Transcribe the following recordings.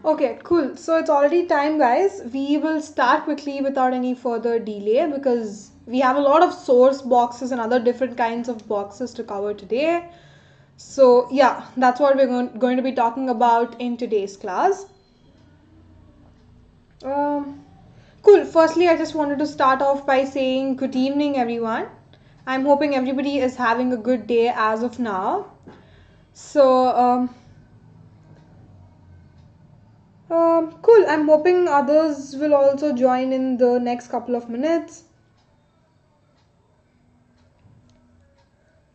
Okay, cool. So it's already time, guys. We will start quickly without any further delay because we have a lot of source boxes and other different kinds of boxes to cover today. So yeah, that's what we're going to be talking about in today's class. Um, cool. Firstly, I just wanted to start off by saying good evening, everyone. I'm hoping everybody is having a good day as of now. So, cool. I'm hoping others will also join in the next couple of minutes.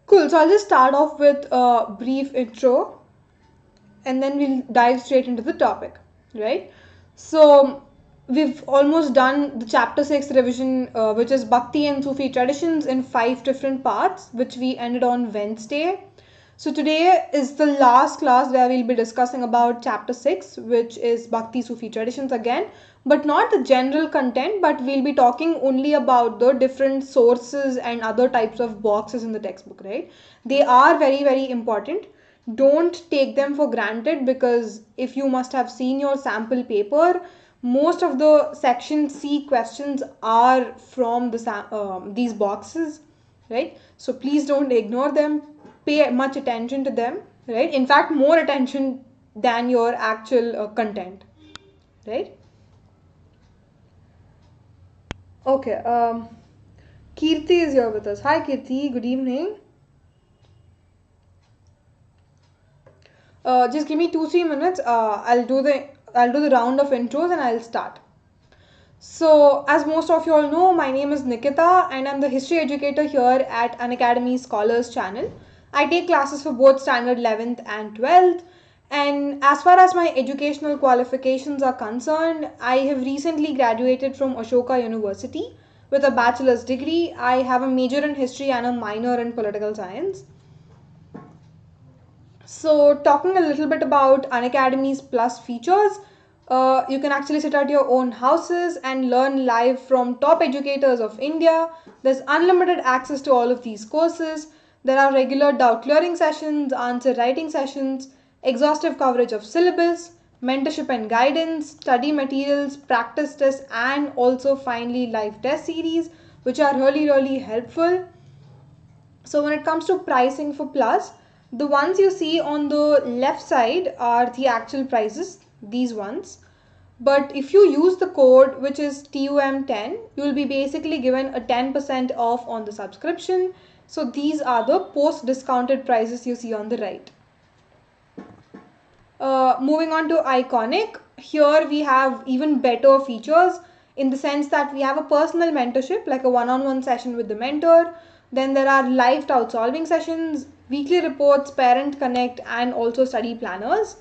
Cool. So I'll just start off with a brief intro and then we'll dive straight into the topic, right? So we've almost done the chapter 6 revision, which is Bhakti and Sufi traditions in 5 different parts, which we ended on Wednesday. So today is the last class where we'll be discussing about chapter 6, which is Bhakti-Sufi traditions again, but not the general content, but we'll be talking only about the different sources and other types of boxes in the textbook, right? They are very, very important. Don't take them for granted because if you must have seen your sample paper, most of the section C questions are from these boxes, right? So please don't ignore them, pay much attention to them, right? In fact, more attention than your actual content, right? Okay, Kirti is here with us. Hi Kirti, good evening. Just give me 2-3 minutes. I'll do the round of intros and I'll start. So, as most of you all know, my name is Nikita and I'm the history educator here at Unacademy Scholars channel. I take classes for both standard 11th and 12th. And as far as my educational qualifications are concerned, I have recently graduated from Ashoka University with a bachelor's degree. I have a major in history and a minor in political science. So, talking a little bit about Unacademy's plus features, you can actually sit at your own houses and learn live from top educators of India. There's unlimited access to all of these courses. There are regular doubt clearing sessions, answer writing sessions, exhaustive coverage of syllabus, mentorship and guidance, study materials, practice tests, and also finally live test series, which are really, really helpful. So when it comes to pricing for Plus, the ones you see on the left side are the actual prices, these ones. But if you use the code which is TUM10, you will be basically given a 10% off on the subscription. So these are the post discounted prices you see on the right. Moving on to Iconic, here we have even better features in the sense that we have a personal mentorship, like a one-on-one session with the mentor. Then there are live doubt solving sessions, weekly reports, parent connect, and also study planners.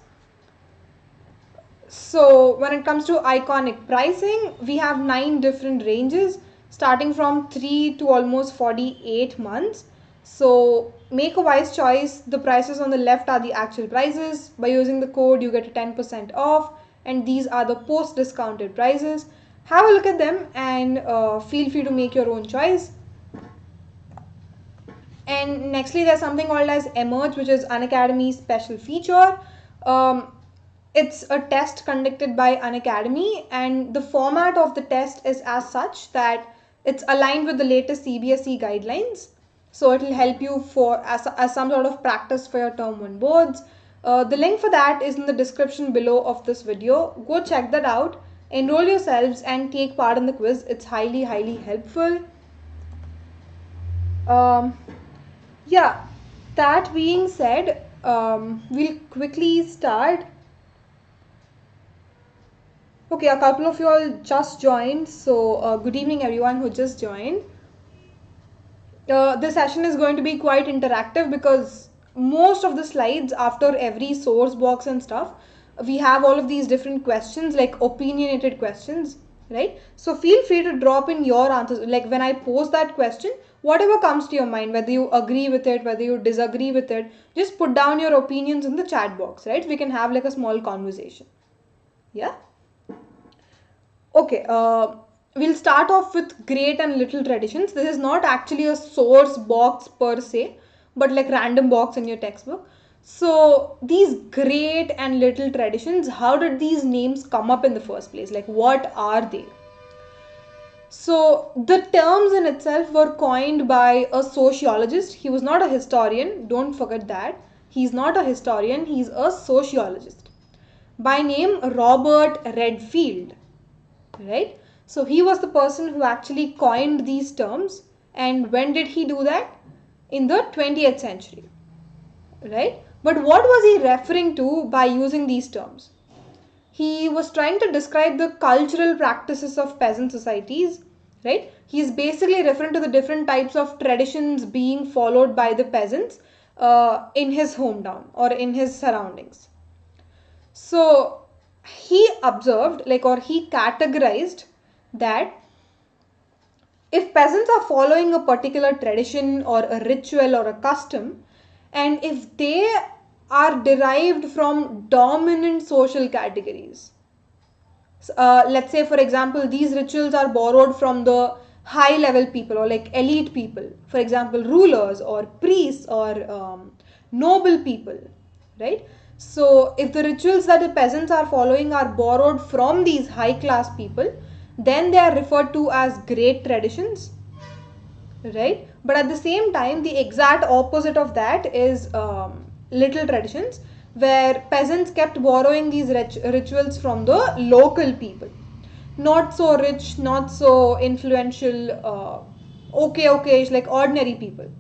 So when it comes to Iconic pricing, we have 9 different ranges starting from 3 to almost 48 months. So make a wise choice. The prices on the left are the actual prices. By using the code, you get a 10% off, and these are the post discounted prices. Have a look at them and feel free to make your own choice. And nextly, there's something called as Emerge, which is Unacademy's special feature. It's a test conducted by Unacademy, and the format of the test is as such that it's aligned with the latest CBSE guidelines. So it will help you as some sort of practice for your term 1 boards. The link for that is in the description below of this video. Go check that out, enroll yourselves and take part in the quiz. It's highly, highly helpful. Yeah, that being said, we'll quickly start. Okay, a couple of you all just joined, so good evening everyone who just joined. The session is going to be quite interactive because most of the slides after every source box and stuff, we have all of these different questions like opinionated questions, right? So feel free to drop in your answers. Like when I pose that question, whatever comes to your mind, whether you agree with it, whether you disagree with it, just put down your opinions in the chat box, right? We can have like a small conversation. Yeah. Okay, we'll start off with great and little traditions. This is not actually a source box per se, but like random box in your textbook. So these great and little traditions, how did these names come up in the first place? Like, what are they? So the terms in itself were coined by a sociologist. He was not a historian, don't forget that. He's not a historian, he's a sociologist. By name Robert Redfield, right? So he was the person who actually coined these terms. And when did he do that? In the 20th century, right? But what was he referring to by using these terms? He was trying to describe the cultural practices of peasant societies, right? He is basically referring to the different types of traditions being followed by the peasants in his hometown or in his surroundings. So he observed, like, or he categorized that if peasants are following a particular tradition or a ritual or a custom, and if they are derived from dominant social categories, let's say for example these rituals are borrowed from the high level people or like elite people, for example rulers or priests or noble people, right? So if the rituals that the peasants are following are borrowed from these high class people, then they are referred to as great traditions, right? But at the same time the exact opposite of that is little traditions, where peasants kept borrowing these rituals from the local people, not so rich, not so influential, okay like ordinary people,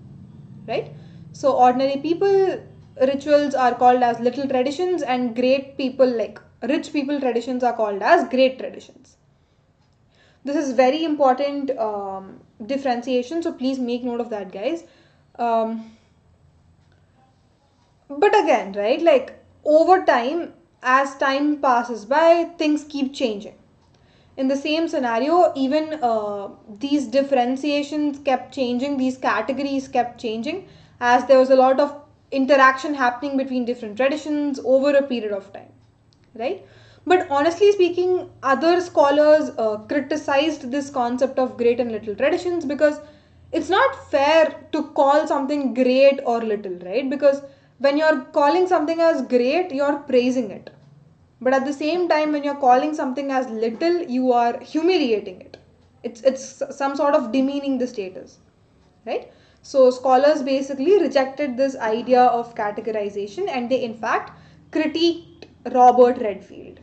right? So ordinary people rituals are called as little traditions, and great people like rich people traditions are called as great traditions. This is very important differentiation, so please make note of that, guys. But again, right, like over time, as time passes by, things keep changing. In the same scenario, even these differentiations kept changing, these categories kept changing, as there was a lot of interaction happening between different traditions over a period of time, right? But honestly speaking, other scholars criticized this concept of great and little traditions, because it's not fair to call something great or little, right? Because when you're calling something as great, you're praising it. But at the same time, when you're calling something as little, you are humiliating it. It's some sort of demeaning the status, right? So scholars basically rejected this idea of categorization, and they in fact critiqued Robert Redfield,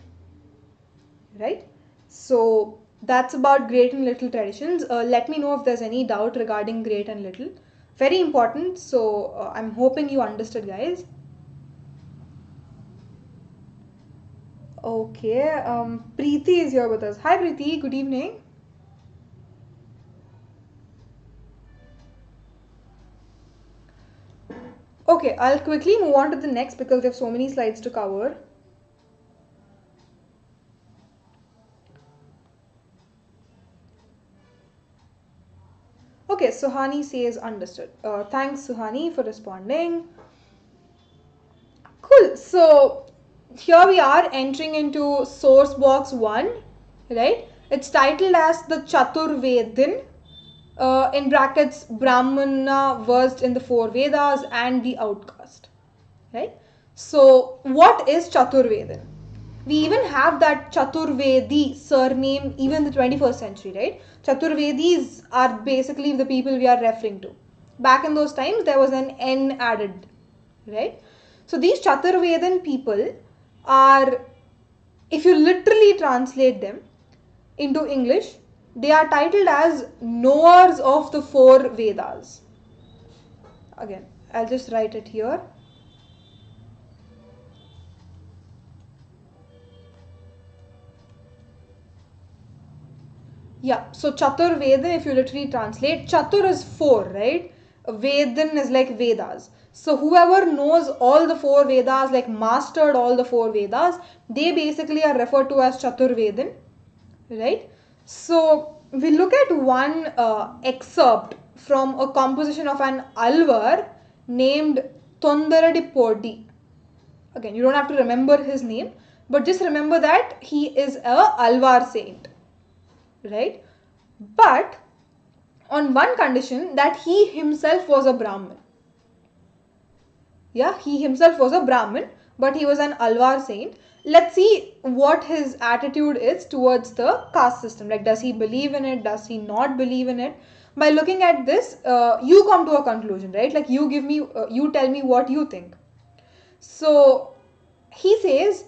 right? So that's about great and little traditions. Let me know if there's any doubt regarding great and little. Very important. So I'm hoping you understood, guys. Okay, Preeti is here with us. Hi, Preeti. Good evening. Okay, I'll quickly move on to the next because we have so many slides to cover. Okay, Suhani says understood. Thanks, Suhani, for responding. Cool. So here we are entering into source box 1, right? It's titled as the Chatur Vedin, in brackets Brahmana versed in the 4 Vedas and the outcast, right? So what is Chatur Vedin? We even have that Chaturvedi surname even in the 21st century, right? Chaturvedis are basically the people we are referring to. Back in those times, there was an N added, right? So these Chaturvedan people are, if you literally translate them into English, they are titled as knowers of the 4 Vedas. Again, I'll just write it here. Yeah, so Chatur Vedan, if you literally translate, Chatur is 4, right? Vedan is like Vedas. So whoever knows all the 4 Vedas, like mastered all the 4 Vedas, they basically are referred to as Chatur Vedan, right? So we look at one excerpt from a composition of an Alvar named Tondaradi Podi. Again, you don't have to remember his name, but just remember that he is a Alvar saint, right? But on one condition, that he himself was a Brahmin, Yeah, he himself was a Brahmin, but he was an Alwar saint. Let's see what his attitude is towards the caste system. Like, does he believe in it? Does he not believe in it? By looking at this, you come to a conclusion, right? Like, you tell me what you think. So, he says,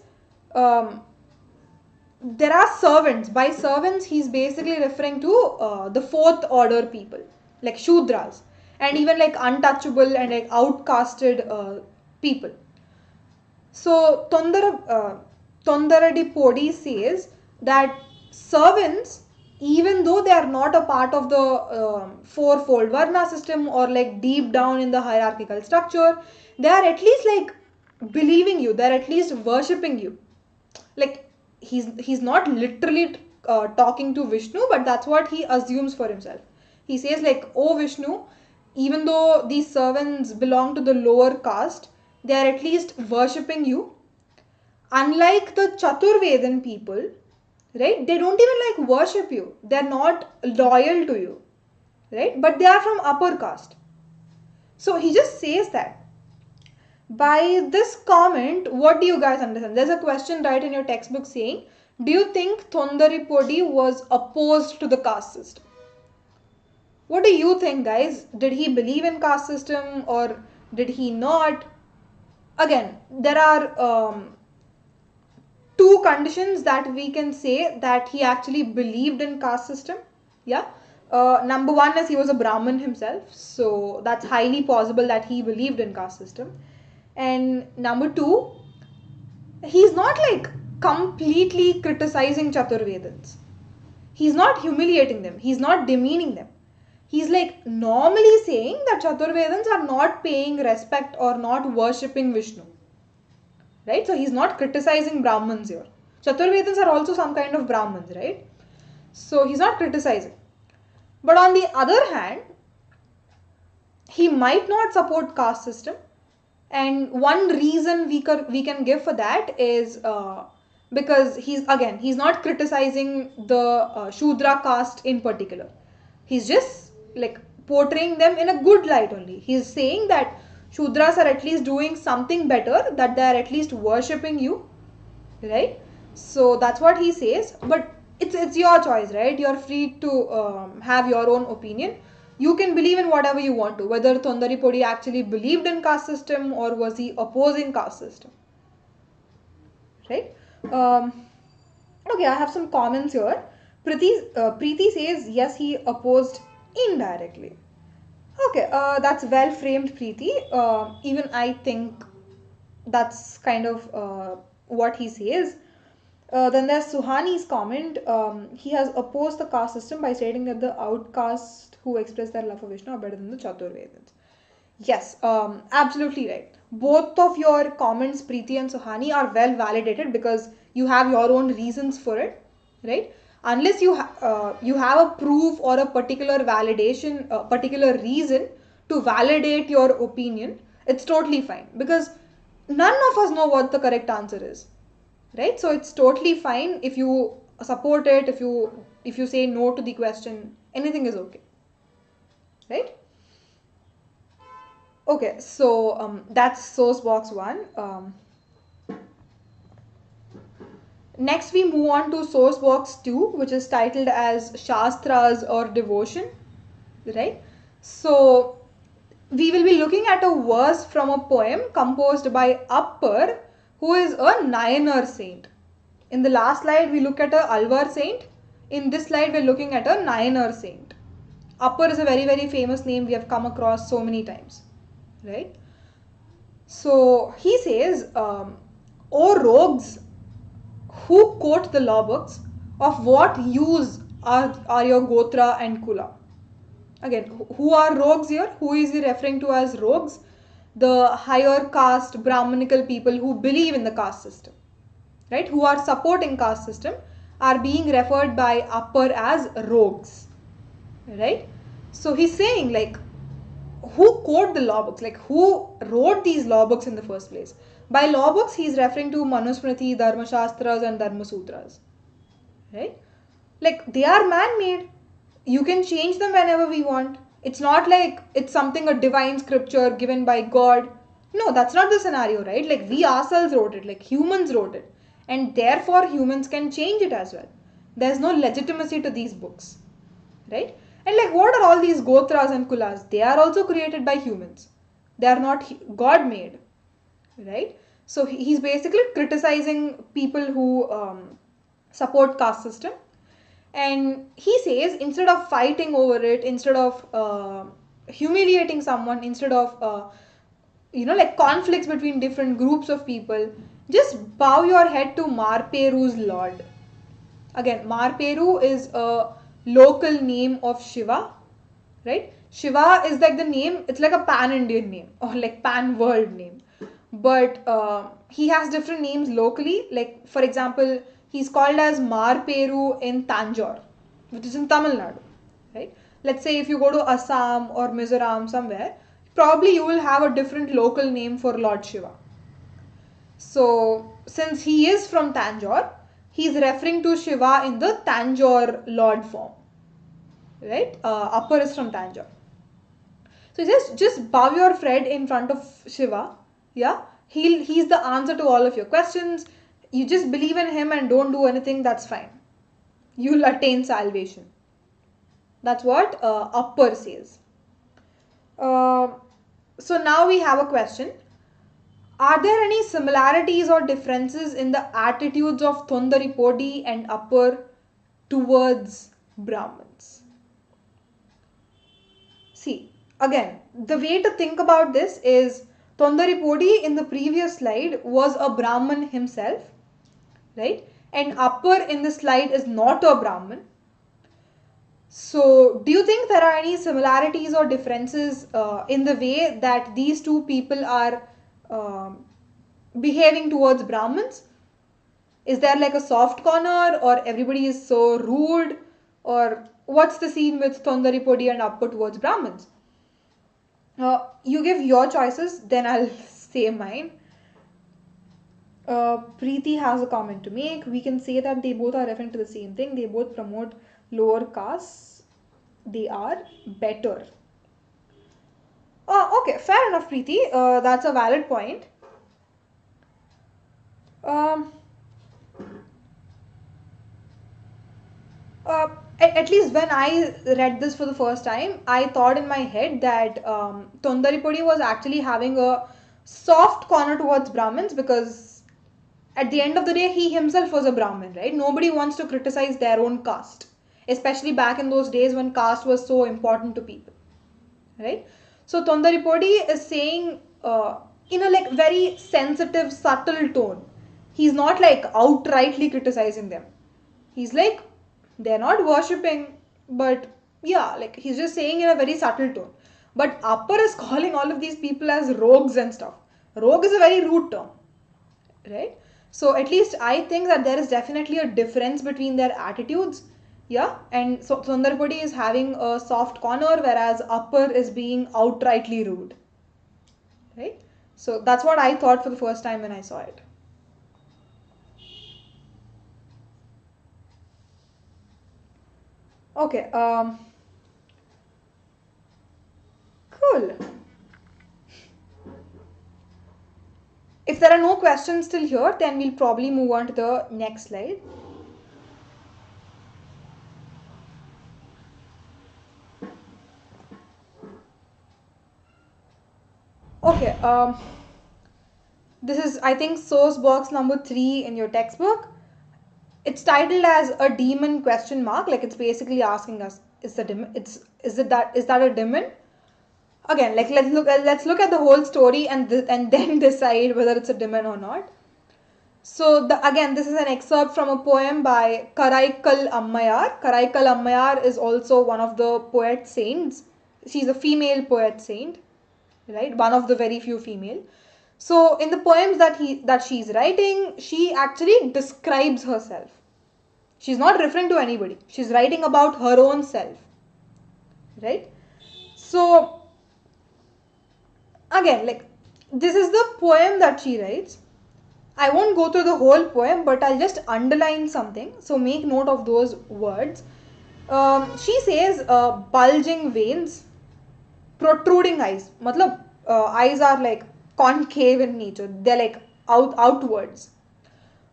um, there are servants. By servants, he's basically referring to the fourth order people, like Shudras, and even like untouchable and like outcasted people. So Tondaradi Podi says that servants, even though they are not a part of the fourfold Varna system or like deep down in the hierarchical structure, they are at least like believing you, they're at least worshipping you. Like he's not literally talking to Vishnu, but that's what he assumes for himself. He says like, oh Vishnu, even though these servants belong to the lower caste, they are at least worshipping you. Unlike the Chaturvedan people, right, they don't even like worship you, they're not loyal to you, right, but they are from upper caste. So he just says that. By this comment, what do you guys understand? There's a question right in your textbook saying, do you think Thondaripodi was opposed to the caste system? What do you think, guys? Did he believe in caste system or did he not? Again, there are two conditions that we can say that he actually believed in caste system. Yeah. Number one is he was a Brahmin himself, so that's highly possible that he believed in caste system. And number two, he's not like completely criticizing Chaturvedans. He's not humiliating them. He's not demeaning them. He's like normally saying that Chaturvedans are not paying respect or not worshipping Vishnu. Right? So he's not criticizing Brahmins here. Chaturvedans are also some kind of Brahmins, right? So he's not criticizing. But on the other hand, he might not support caste system. And one reason we can give for that is because he's not criticizing the Shudra caste in particular. He's just like portraying them in a good light only. He's saying that Shudras are at least doing something better, that they are at least worshipping you, right? So that's what he says. But it's your choice, right? You're free to have your own opinion. You can believe in whatever you want to, whether Thondaripodi actually believed in caste system or was he opposing caste system, right? Okay, I have some comments here. Preeti says yes, he opposed indirectly. Okay, that's well framed, Preeti. Even I think that's kind of what he says. Then there's Suhani's comment. He has opposed the caste system by stating that the outcasts who express their love for Vishnu are better than the Chaturvedans. Yes, absolutely right. Both of your comments, Preeti and Suhani, are well validated because you have your own reasons for it, right? Unless you have a proof or a particular validation, a particular reason to validate your opinion, it's totally fine because none of us know what the correct answer is, right? So it's totally fine if you support it, if you say no to the question, anything is okay, right? Okay, so that's source box 1. Next we move on to source box 2, which is titled as Shastras or Devotion, right? So we will be looking at a verse from a poem composed by Appar, who is a Nayanar saint. In the last slide we look at a Alvar saint. In this slide we're looking at a Nayanar saint. Appar is a very very famous name we have come across so many times, right? So he says, O rogues who quote the law books, of what use are your Gotra and Kula? Again, who are rogues here? Who is he referring to as rogues? The higher caste Brahmanical people who believe in the caste system, right? Who are supporting caste system are being referred by Appar as rogues, right? So he's saying like, who quote the law books? Like who wrote these law books in the first place? By law books, he's referring to Manusmriti, Dharma Shastras and Dharma Sutras, right? Like they are man-made. You can change them whenever we want. It's not like it's something a divine scripture given by God. No, that's not the scenario, right? Like we ourselves wrote it, like humans wrote it, and therefore humans can change it as well. There's no legitimacy to these books, right? And like, what are all these Gotras and Kulas? They are also created by humans. They are not God made, right? So he's basically criticizing people who support caste system, and he says instead of fighting over it, instead of humiliating someone, instead of like conflicts between different groups of people, just bow your head to Marperu's lord. Again, Marperu is a local name of Shiva, right? Shiva is like the name, it's like a pan-Indian name or like pan-world name. But he has different names locally. Like, for example, he's called as Marperu in Tanjore, which is in Tamil Nadu, right? Let's say if you go to Assam or Mizoram somewhere, probably you will have a different local name for Lord Shiva. So, since he is from Tanjore, he is referring to Shiva in the Tanjore Lord form, right? Upper is from Tanjore. So just bow your head in front of Shiva. Yeah, he's the answer to all of your questions. You just believe in him and don't do anything. That's fine. You'll attain salvation. That's what Upper says. So now we have a question. Are there any similarities or differences in the attitudes of Thondaripodi and Upper towards Brahmins? See, again, the way to think about this is Thondaripodi in the previous slide was a Brahmin himself, right? And Upper in this slide is not a Brahmin. So, do you think there are any similarities or differences in the way that these two people are behaving towards Brahmins? Is there like a soft corner, or everybody is so rude, or what's the scene with Thondaripodi and Upper towards Brahmins? You give your choices, then I'll say mine. Preeti has a comment to make. We can say that they both are referring to the same thing. They both promote lower castes. They are better. Okay, fair enough, Preeti. That's a valid point. At least when I read this for the first time, I thought in my head that Thondaripodi was actually having a soft corner towards Brahmins, because at the end of the day, he himself was a Brahmin, right? Nobody wants to criticize their own caste, especially back in those days when caste was so important to people, right? So Thondaripodi is saying in a like very sensitive, subtle tone. He's not like outrightly criticizing them. He's like, they're not worshipping, but yeah, like he's just saying in a very subtle tone. But Upper is calling all of these people as rogues and stuff. Rogue is a very rude term, right? So at least I think that there is definitely a difference between their attitudes. Yeah, and so Sundarpudi is having a soft corner, whereas Upper is being outrightly rude, right? So that's what I thought for the first time when I saw it. Okay, cool. If there are no questions still here, then we'll probably move on to the next slide. Okay, this is, I think, source box number 3 in your textbook. It's titled as a demon question mark, like it's basically asking us, is that a demon? Again, like let's look at the whole story and then decide whether it's a demon or not. So again, this is an excerpt from a poem by Karaikal Ammayar. Karaikal Ammayar is also one of the poet saints. She's a female poet saint, right? One of the very few female. So in the poems that she's writing, she actually describes herself. She's not referring to anybody. She's writing about her own self, right? So again, like this is the poem that she writes. I won't go through the whole poem, but I'll just underline something. So make note of those words. She says bulging veins, protruding eyes. Matlab, eyes are like concave in nature. They're like outwards.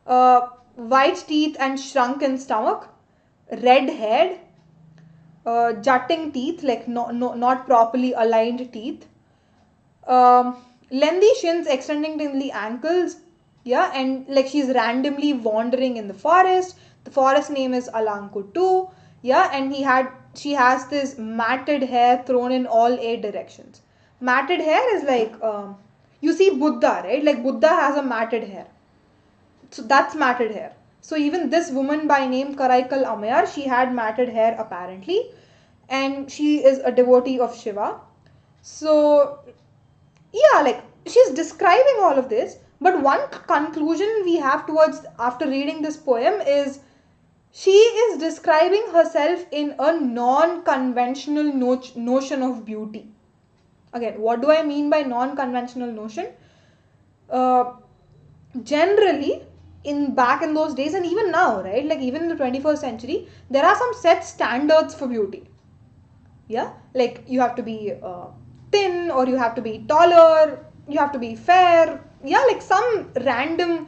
White teeth and shrunken stomach, red head, jutting teeth, like not properly aligned teeth, lengthy shins extending till the ankles, yeah, and like she's randomly wandering in the forest. The forest name is Alankutu, yeah, and she has this matted hair thrown in all 8 directions. Matted hair is like, you see Buddha, right? Like Buddha has a matted hair. So that's matted hair. So even this woman by name Karaikal Ammayar, she had matted hair apparently, and she is a devotee of Shiva. So yeah, like she's describing all of this, but one conclusion we have towards after reading this poem is she is describing herself in a non-conventional notion of beauty. Again, what do I mean by non-conventional notion? Generally, in back in those days and even now, right, like even in the 21st century, there are some set standards for beauty. Yeah, like you have to be thin, or you have to be taller, you have to be fair, yeah, like some random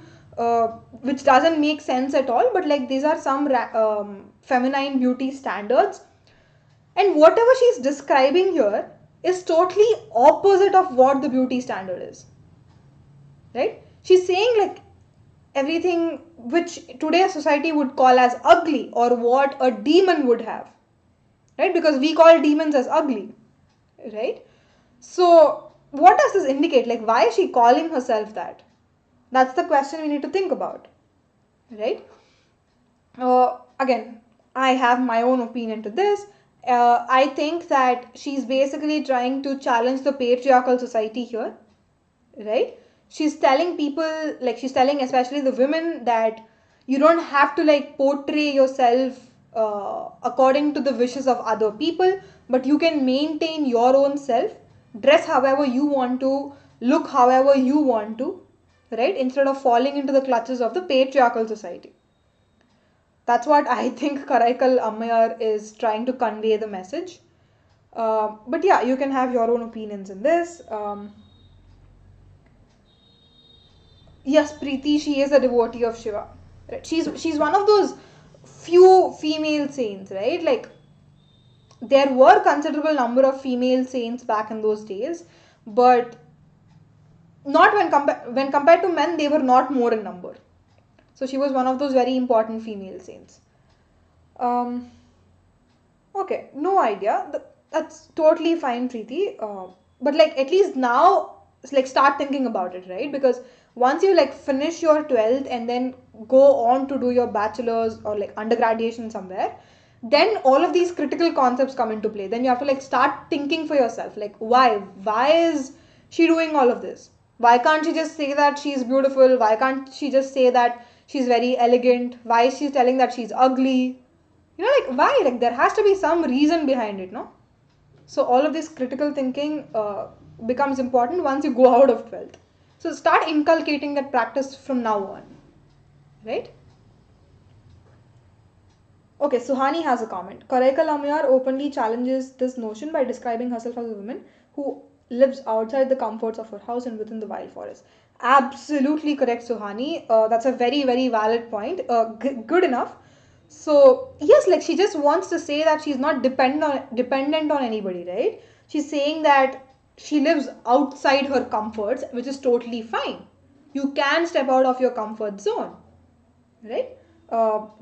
which doesn't make sense at all, but like these are some feminine beauty standards, and whatever she's describing here is totally opposite of what the beauty standard is, right? She's saying like everything which today's society would call as ugly, or what a demon would have, right? Because we call demons as ugly, right? So what does this indicate? Like, why is she calling herself that? That's the question we need to think about, right? Again, I have my own opinion to this. I think that she's basically trying to challenge the patriarchal society here, right? She's telling people, like she's telling especially the women, that you don't have to like portray yourself according to the wishes of other people, but you can maintain your own self, dress however you want to, look however you want to, right? Instead of falling into the clutches of the patriarchal society. That's what I think Karaikal Ammayar is trying to convey the message. But yeah, you can have your own opinions in this. Yes, Preeti, she is a devotee of Shiva. Right? She's one of those few female saints, right? Like there were considerable number of female saints back in those days, but not when compared to men, they were not more in number. So she was one of those very important female saints. Okay, no idea. That's totally fine, Preeti. But like at least now, like start thinking about it, right? Because once you like finish your 12th and then go on to do your bachelor's or like undergraduation somewhere, then all of these critical concepts come into play. Then you have to like start thinking for yourself, like why is she doing all of this? Why can't she just say that she's beautiful? Why can't she just say that she's very elegant? Why is she telling that she's ugly? You know, like why? Like there has to be some reason behind it, no? So all of this critical thinking becomes important once you go out of 12th. So start inculcating that practice from now on, right? Okay, Suhani has a comment. Karaikal Ammayar openly challenges this notion by describing herself as a woman who lives outside the comforts of her house and within the wild forest. Absolutely correct, Suhani. That's a very, very valid point. Good enough. So yes, like she just wants to say that she's not dependent on anybody, right? She's saying that she lives outside her comforts, which is totally fine. You can step out of your comfort zone, right?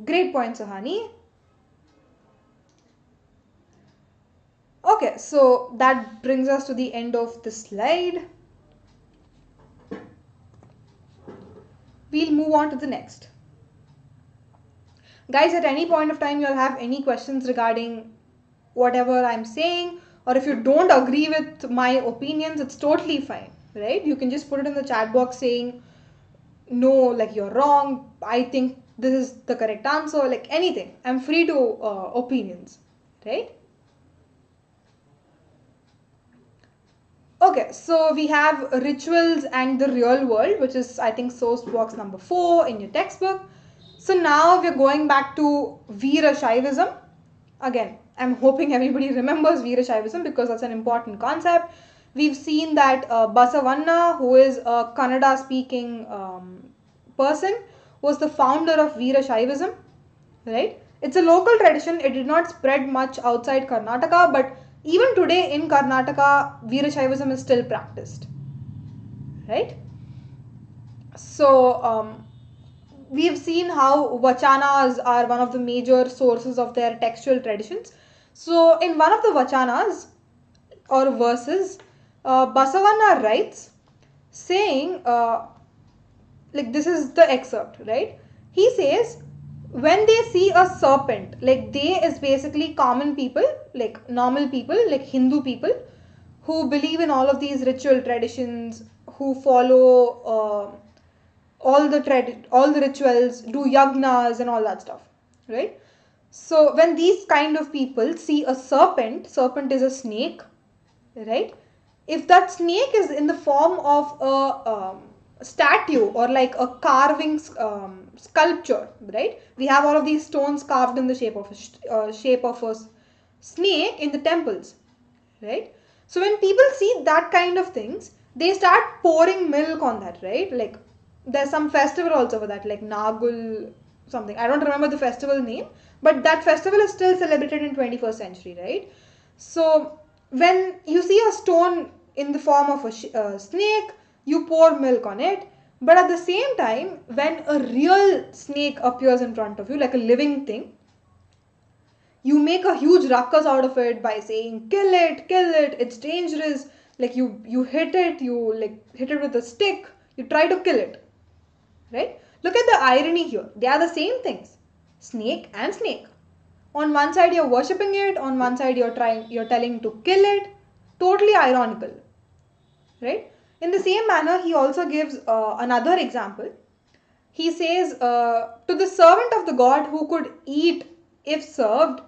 Great point, Suhani. Okay, so that brings us to the end of the slide. We'll move on to the next. Guys, at any point of time you'll have any questions regarding whatever I'm saying, or if you don't agree with my opinions, it's totally fine, right? You can just put it in the chat box saying, no, like you're wrong, I think this is the correct answer, like anything. I'm free to opinions, right? Okay, so we have rituals and the real world, which is I think source box number 4 in your textbook. So now we're going back to Veera Shaivism. Again, I'm hoping everybody remembers Veera Shaivism because that's an important concept. We've seen that Basavanna, who is a Kannada speaking person, was the founder of Veera Shaivism, right? It's a local tradition. It did not spread much outside Karnataka, but even today in Karnataka, Veera Shaivism is still practiced, right? So we have seen how vachanas are one of the major sources of their textual traditions. So in one of the vachanas or verses, Basavanna writes saying, like this is the excerpt, right? He says, when they see a serpent, like they is basically common people, like normal people, like Hindu people, who believe in all of these ritual traditions, who follow all the rituals, do yagnas and all that stuff, right? So when these kind of people see a serpent is a snake, right? If that snake is in the form of a statue or like a carving sculpture, right? We have all of these stones carved in the shape of a snake in the temples, right? So when people see that kind of things, they start pouring milk on that, right? Like there's some festival also for that, like Nagul something. I don't remember the festival name, but that festival is still celebrated in 21st century, right? So when you see a stone in the form of a snake, you pour milk on it. But at the same time, when a real snake appears in front of you, like a living thing, you make a huge ruckus out of it by saying kill it, it's dangerous. Like you hit it, you like hit it with a stick, you try to kill it, right? Look at the irony here. They are the same things, snake and snake. On one side you're worshipping it, on one side you're telling to kill it. Totally ironical, right? In the same manner, he also gives another example. He says, to the servant of the god who could eat if served,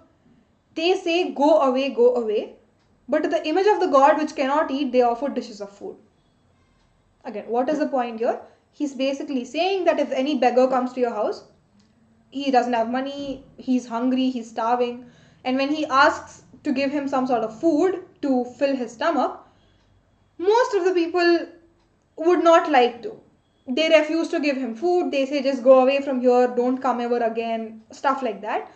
they say, go away, go away. But to the image of the god which cannot eat, they offer dishes of food. Again, what is the point here? He's basically saying that if any beggar comes to your house, he doesn't have money, he's hungry, he's starving, and when he asks to give him some sort of food to fill his stomach, most of the people would not like to. They refuse to give him food. They say, just go away from here, don't come ever again, stuff like that.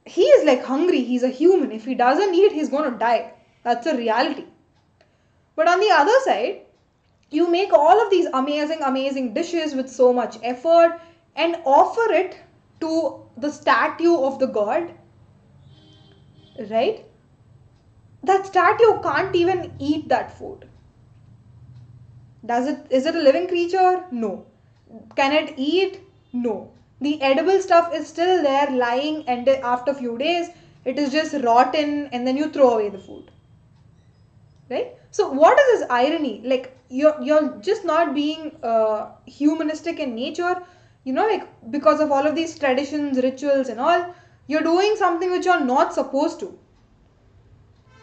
He is like hungry, he's a human. If he doesn't eat, he's going to die. That's a reality. But on the other side, you make all of these amazing dishes with so much effort and offer it to the statue of the god, right? That statue can't even eat that food. Is it a living creature? No. Can it eat? No. The edible stuff is still there lying, and after a few days it is just rotten, and then you throw away the food, right? So what is this irony? Like you're just not being humanistic in nature, like because of all of these traditions, rituals and all, you're doing something which you're not supposed to,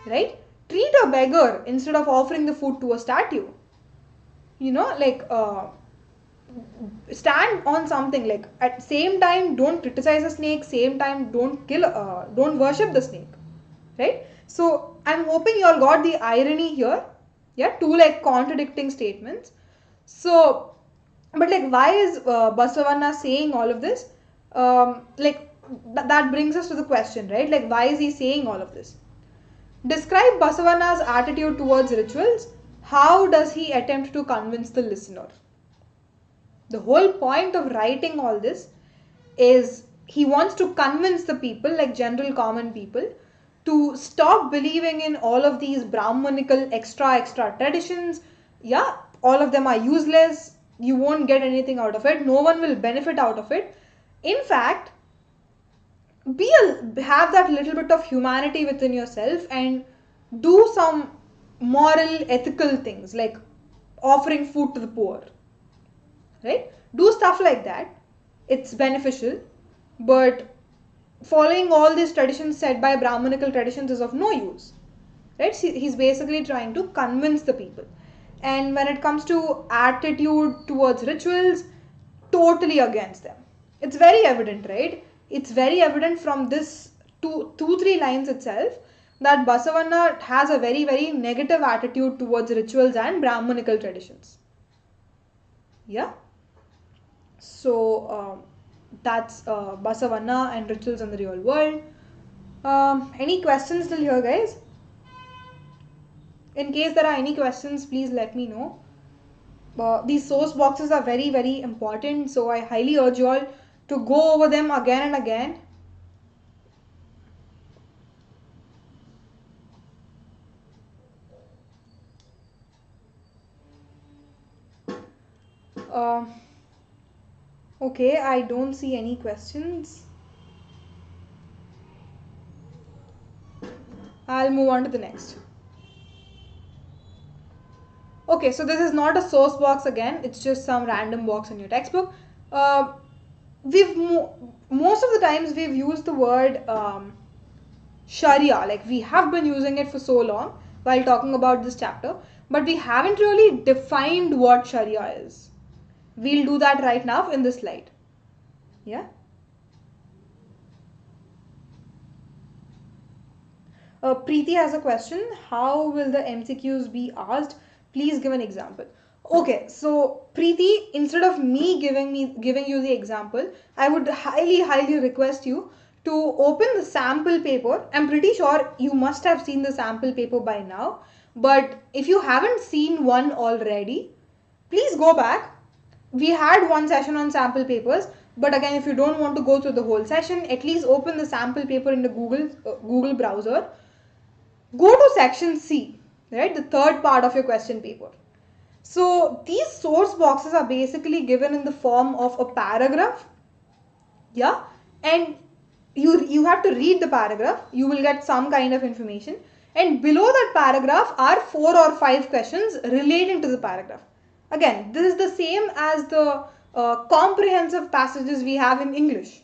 right? Treat a beggar instead of offering the food to a statue. Like stand on something. Like at same time, don't criticize a snake, same time don't worship the snake, right? So I'm hoping you all got the irony here. Yeah, two like contradicting statements. So but like why is Basavanna saying all of this? Like that brings us to the question, right? Like why is he saying all of this? Describe Basavanna's attitude towards rituals. How does he attempt to convince the listener? The whole point of writing all this is he wants to convince the people, like general common people, to stop believing in all of these Brahmanical extra traditions. Yeah, all of them are useless. You won't get anything out of it. No one will benefit out of it. In fact, have that little bit of humanity within yourself and do some moral, ethical things like offering food to the poor, right? Do stuff like that. It's beneficial, but following all these traditions set by Brahmanical traditions is of no use, right? He's basically trying to convince the people. And when it comes to attitude towards rituals, totally against them. It's very evident, right? It's very evident from this two, three lines itself. that Basavanna has a very, very negative attitude towards rituals and Brahmanical traditions. Yeah. So that's Basavanna and rituals in the real world. Any questions till here, guys? In case there are any questions, please let me know. These source boxes are very, very important, so I highly urge you all to go over them again and again. Uh, okay, I don't see any questions. I'll move on to the next. Okay, so this is not a source box again, it's just some random box in your textbook. Most of the times we've used the word Sharia, like we have been using it for so long while talking about this chapter, but we haven't really defined what Sharia is. We'll do that right now in this slide. Yeah. Preeti has a question. How will the MCQs be asked? Please give an example. Okay, so Preeti, instead of me giving you the example, I would highly request you to open the sample paper. I'm pretty sure you must have seen the sample paper by now, but if you haven't seen one already, please go back. We had one session on sample papers, but again, if you don't want to go through the whole session, at least open the sample paper in the Google browser. Go to section C, right? The third part of your question paper. So these source boxes are basically given in the form of a paragraph. Yeah. And you have to read the paragraph. You will get some kind of information. And below that paragraph are 4 or 5 questions relating to the paragraph. Again, this is the same as the comprehensive passages we have in English.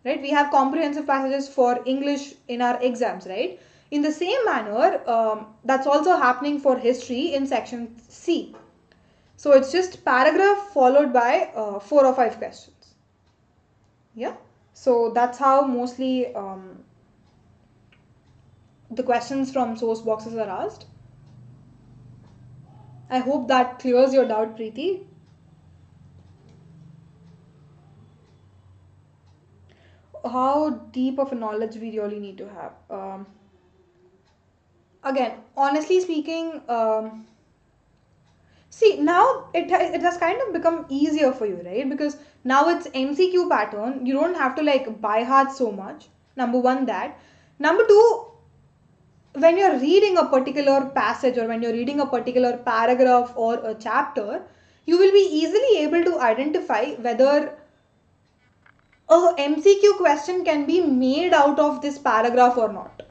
Right? We have comprehensive passages for English in our exams, right? In the same manner, that's also happening for history in section C. So it's just paragraph followed by 4 or 5 questions. Yeah. So that's how mostly the questions from source boxes are asked. I hope that clears your doubt, Preeti. How deep of a knowledge we really need to have. Again, honestly speaking, see, now it has kind of become easier for you, right? Because now it's MCQ pattern. You don't have to like by heart so much. Number one, that. Number two, when you're reading a particular passage or when you're reading a particular paragraph or a chapter, you will be easily able to identify whether a MCQ question can be made out of this paragraph or not.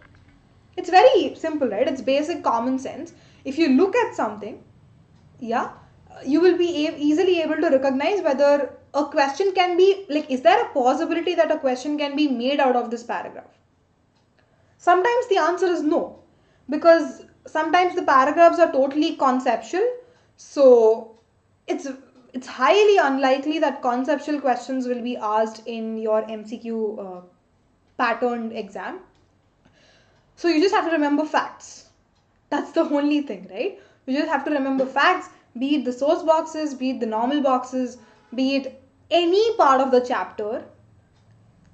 It's very simple, right? It's basic common sense. If you look at something, yeah, you will be easily able to recognize whether a question can be, like, is there a possibility that a question can be made out of this paragraph? Sometimes the answer is no, because sometimes the paragraphs are totally conceptual. So it's highly unlikely that conceptual questions will be asked in your MCQ patterned exam. So you just have to remember facts. That's the only thing, right? You just have to remember facts, be it the source boxes, be it the normal boxes, be it any part of the chapter.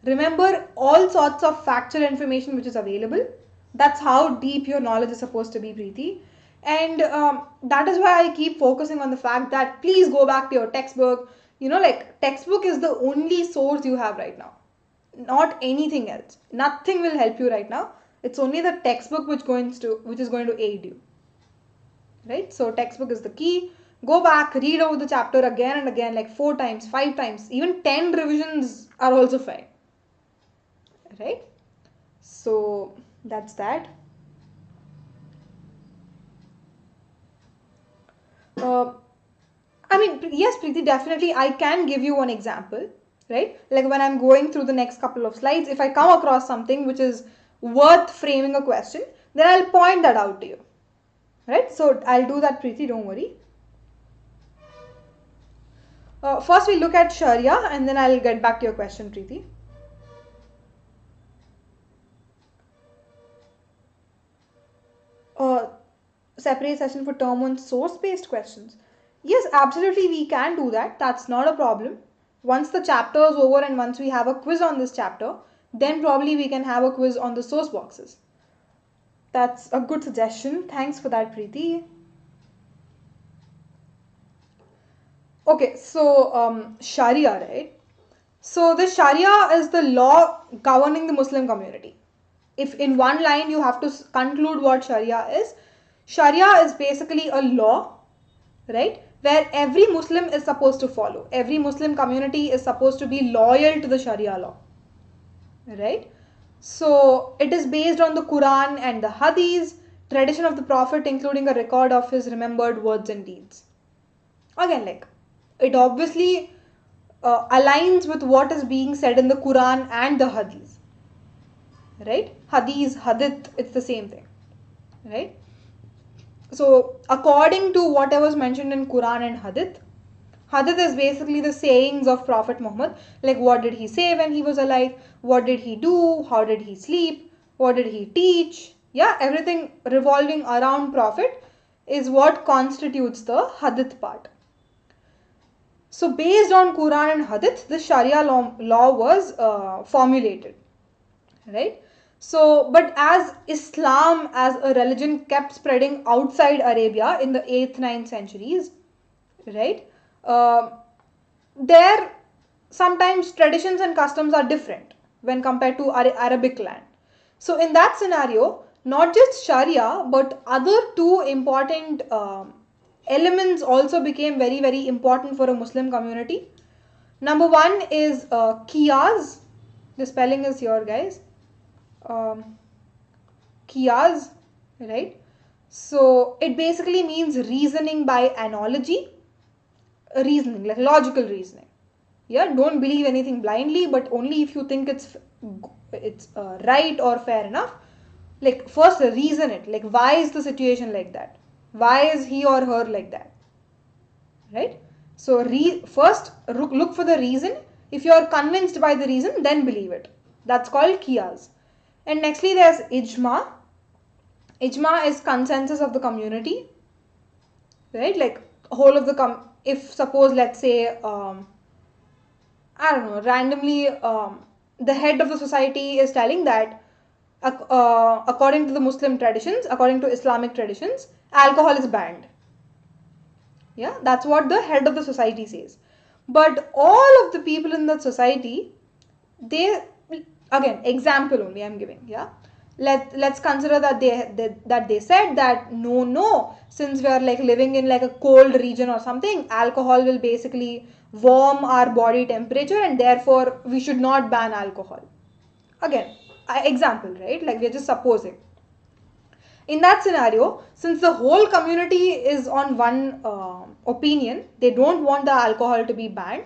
Remember all sorts of factual information which is available. That's how deep your knowledge is supposed to be, Preeti. And that is why I keep focusing on the fact that please go back to your textbook. You know, like textbook is the only source you have right now. Not anything else. Nothing will help you right now. It's only the textbook which is going to aid you. Right? So textbook is the key. Go back, read over the chapter again and again, like 4 times, 5 times, even 10 revisions are also fine. Right? So that's that. I mean, yes, Preeti, definitely I can give you one example, right? Like when I'm going through the next couple of slides, if I come across something which is worth framing a question, then I'll point that out to you, right? So I'll do that, Preeti, don't worry. First we'll look at Sharia and then I'll get back to your question, Preeti. separate session for term 1 source-based questions? Yes, absolutely we can do that. That's not a problem. Once the chapter is over and once we have a quiz on this chapter, then probably we can have a quiz on the source boxes. That's a good suggestion. Thanks for that, Preeti. Okay, so Sharia, right? So the Sharia is the law governing the Muslim community. If in one line you have to conclude what Sharia is basically a law, right, where every Muslim is supposed to follow. Every Muslim community is supposed to be loyal to the Sharia law, right? So it is based on the Quran and the Hadith, tradition of the Prophet, including a record of his remembered words and deeds. Again, like, it obviously aligns with what is being said in the Quran and the Hadith, right? Hadith, it's the same thing, right? So according to whatever was mentioned in Quran and Hadith is basically the sayings of Prophet Muhammad, like what did he say when he was alive, what did he do, how did he sleep, what did he teach, yeah, everything revolving around Prophet is what constitutes the Hadith part. So based on Quran and Hadith, the Sharia law was formulated, right? So, but as Islam as a religion kept spreading outside Arabia in the 8th, 9th centuries, right? There sometimes traditions and customs are different when compared to Arabic land. So in that scenario, not just Sharia, but other two important elements also became very, very important for a Muslim community. Number one is qiyas. The spelling is here, guys. Qiyas, right? So it basically means reasoning by analogy, reasoning, like logical reasoning. Yeah, don't believe anything blindly, but only if you think it's right or fair enough. Like first reason it, like why is the situation like that? Why is he or her like that? Right? So first look for the reason. If you are convinced by the reason, then believe it. That's called qiyas. And nextly there's ijma. Ijma is consensus of the community, right? Like whole of the if suppose let's say I don't know, randomly the head of the society is telling that according to the Muslim traditions, according to Islamic traditions, alcohol is banned. Yeah, that's what the head of the society says. But all of the people in that society, they, again, example only I'm giving, yeah. Let's consider that they said that no, since we are like living in like a cold region or something, alcohol will basically warm our body temperature and therefore we should not ban alcohol. Again, example, right? Like we're just supposing. In that scenario, since the whole community is on one opinion, they don't want the alcohol to be banned,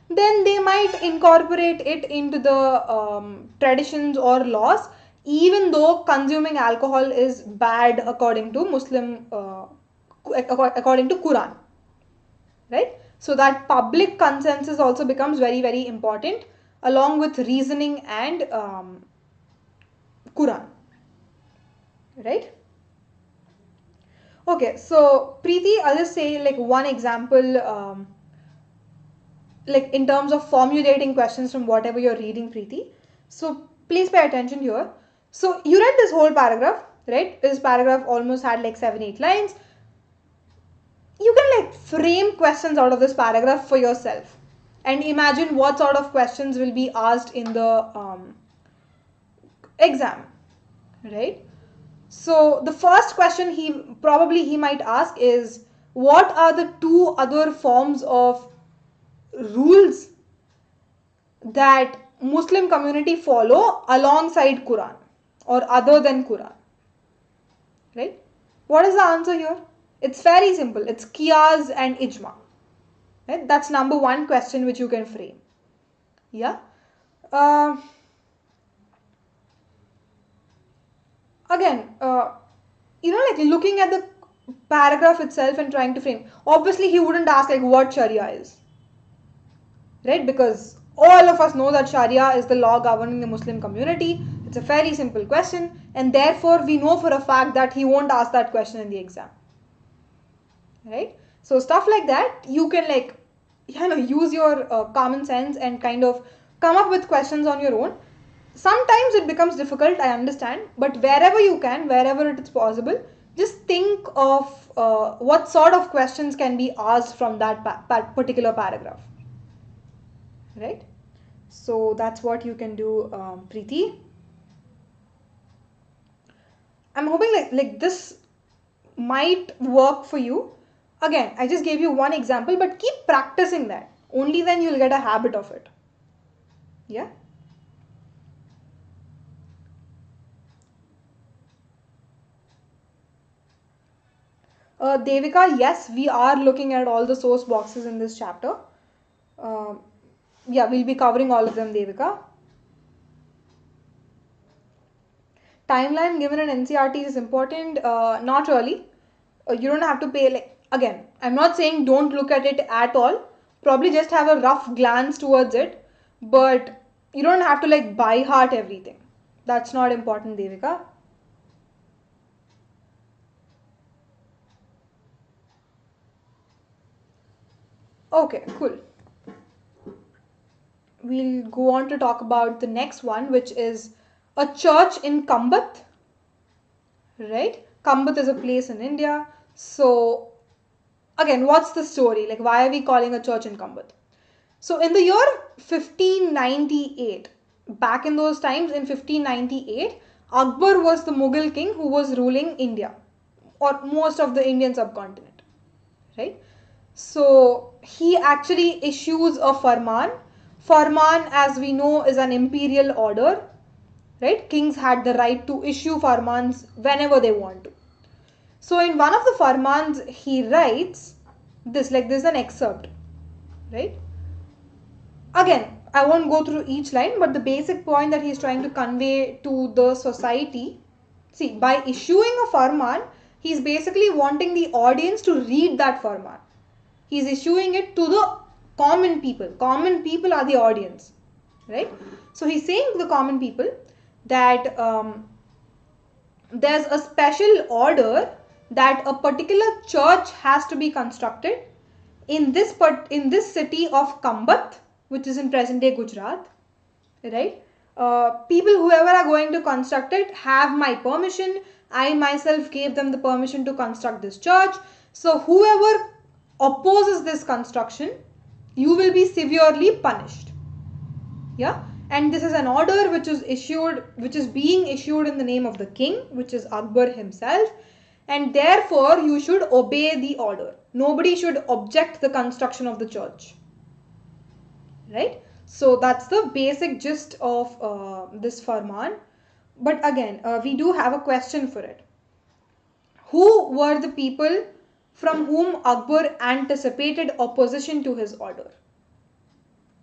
then they might incorporate it into the traditions or laws, even though consuming alcohol is bad according to according to Quran, right? So that public consensus also becomes very, very important along with reasoning and Quran, right? Okay, so Preeti, I'll just say like one example, like in terms of formulating questions from whatever you're reading, Preeti. So please pay attention here. So you read this whole paragraph, right? This paragraph almost had like 7-8 lines. You can like frame questions out of this paragraph for yourself and imagine what sort of questions will be asked in the exam, right? So the first question he might ask is, what are the two other forms of rules that Muslim community follow alongside Quran or other than Quran, right? What is the answer here? It's very simple. It's qiyas and ijma, right? That's number one question which you can frame. Yeah. Again, like looking at the paragraph itself and trying to frame. Obviously, he wouldn't ask like what Sharia is, right? Because all of us know that Sharia is the law governing the Muslim community. It's a very simple question, and therefore we know for a fact that he won't ask that question in the exam. right? So stuff like that, you can like, use your common sense and kind of come up with questions on your own. Sometimes it becomes difficult, I understand, but wherever you can, wherever it is possible, just think of what sort of questions can be asked from that particular paragraph, right? So that's what you can do, Preeti. I'm hoping like this might work for you. Again, I just gave you one example, but keep practicing that. Only then you'll get a habit of it. Yeah. Devika, yes, we are looking at all the source boxes in this chapter. Uh, yeah, we'll be covering all of them, Devika. Timeline given in NCRT is important. Not really. You don't have to pay, like, again, I'm not saying don't look at it at all. Probably just have a rough glance towards it. But you don't have to like by heart everything. That's not important, Devika. Okay, cool. We'll go on to talk about the next one, which is a church in Kambat. Right? Kambat is a place in India. So, again, what's the story? Like, why are we calling a church in Kambat? So, in the year 1598, back in those times, in 1598, Akbar was the Mughal king who was ruling India or most of the Indian subcontinent. Right? So, he actually issues a farman. Farman, as we know, is an imperial order. Right? Kings had the right to issue farmans whenever they want to. So in one of the farmans, he writes this, like this is an excerpt, right? Again, I won't go through each line, but the basic point that he's trying to convey to the society, see, by issuing a farman, he's basically wanting the audience to read that farman. He's issuing it to the common people. Common people are the audience, right? So he's saying to the common people that there's a special order that a particular church has to be constructed in this city of Kambat, which is in present day Gujarat, right? People, whoever are going to construct it, have my permission. I myself gave them the permission to construct this church. So whoever opposes this construction, you will be severely punished. Yeah. And this is an order which is being issued in the name of the king, which is Akbar himself, and therefore you should obey the order. Nobody should object the construction of the church, right? So that's the basic gist of this farman. But again, we do have a question for it. Who were the people from whom Akbar anticipated opposition to his order?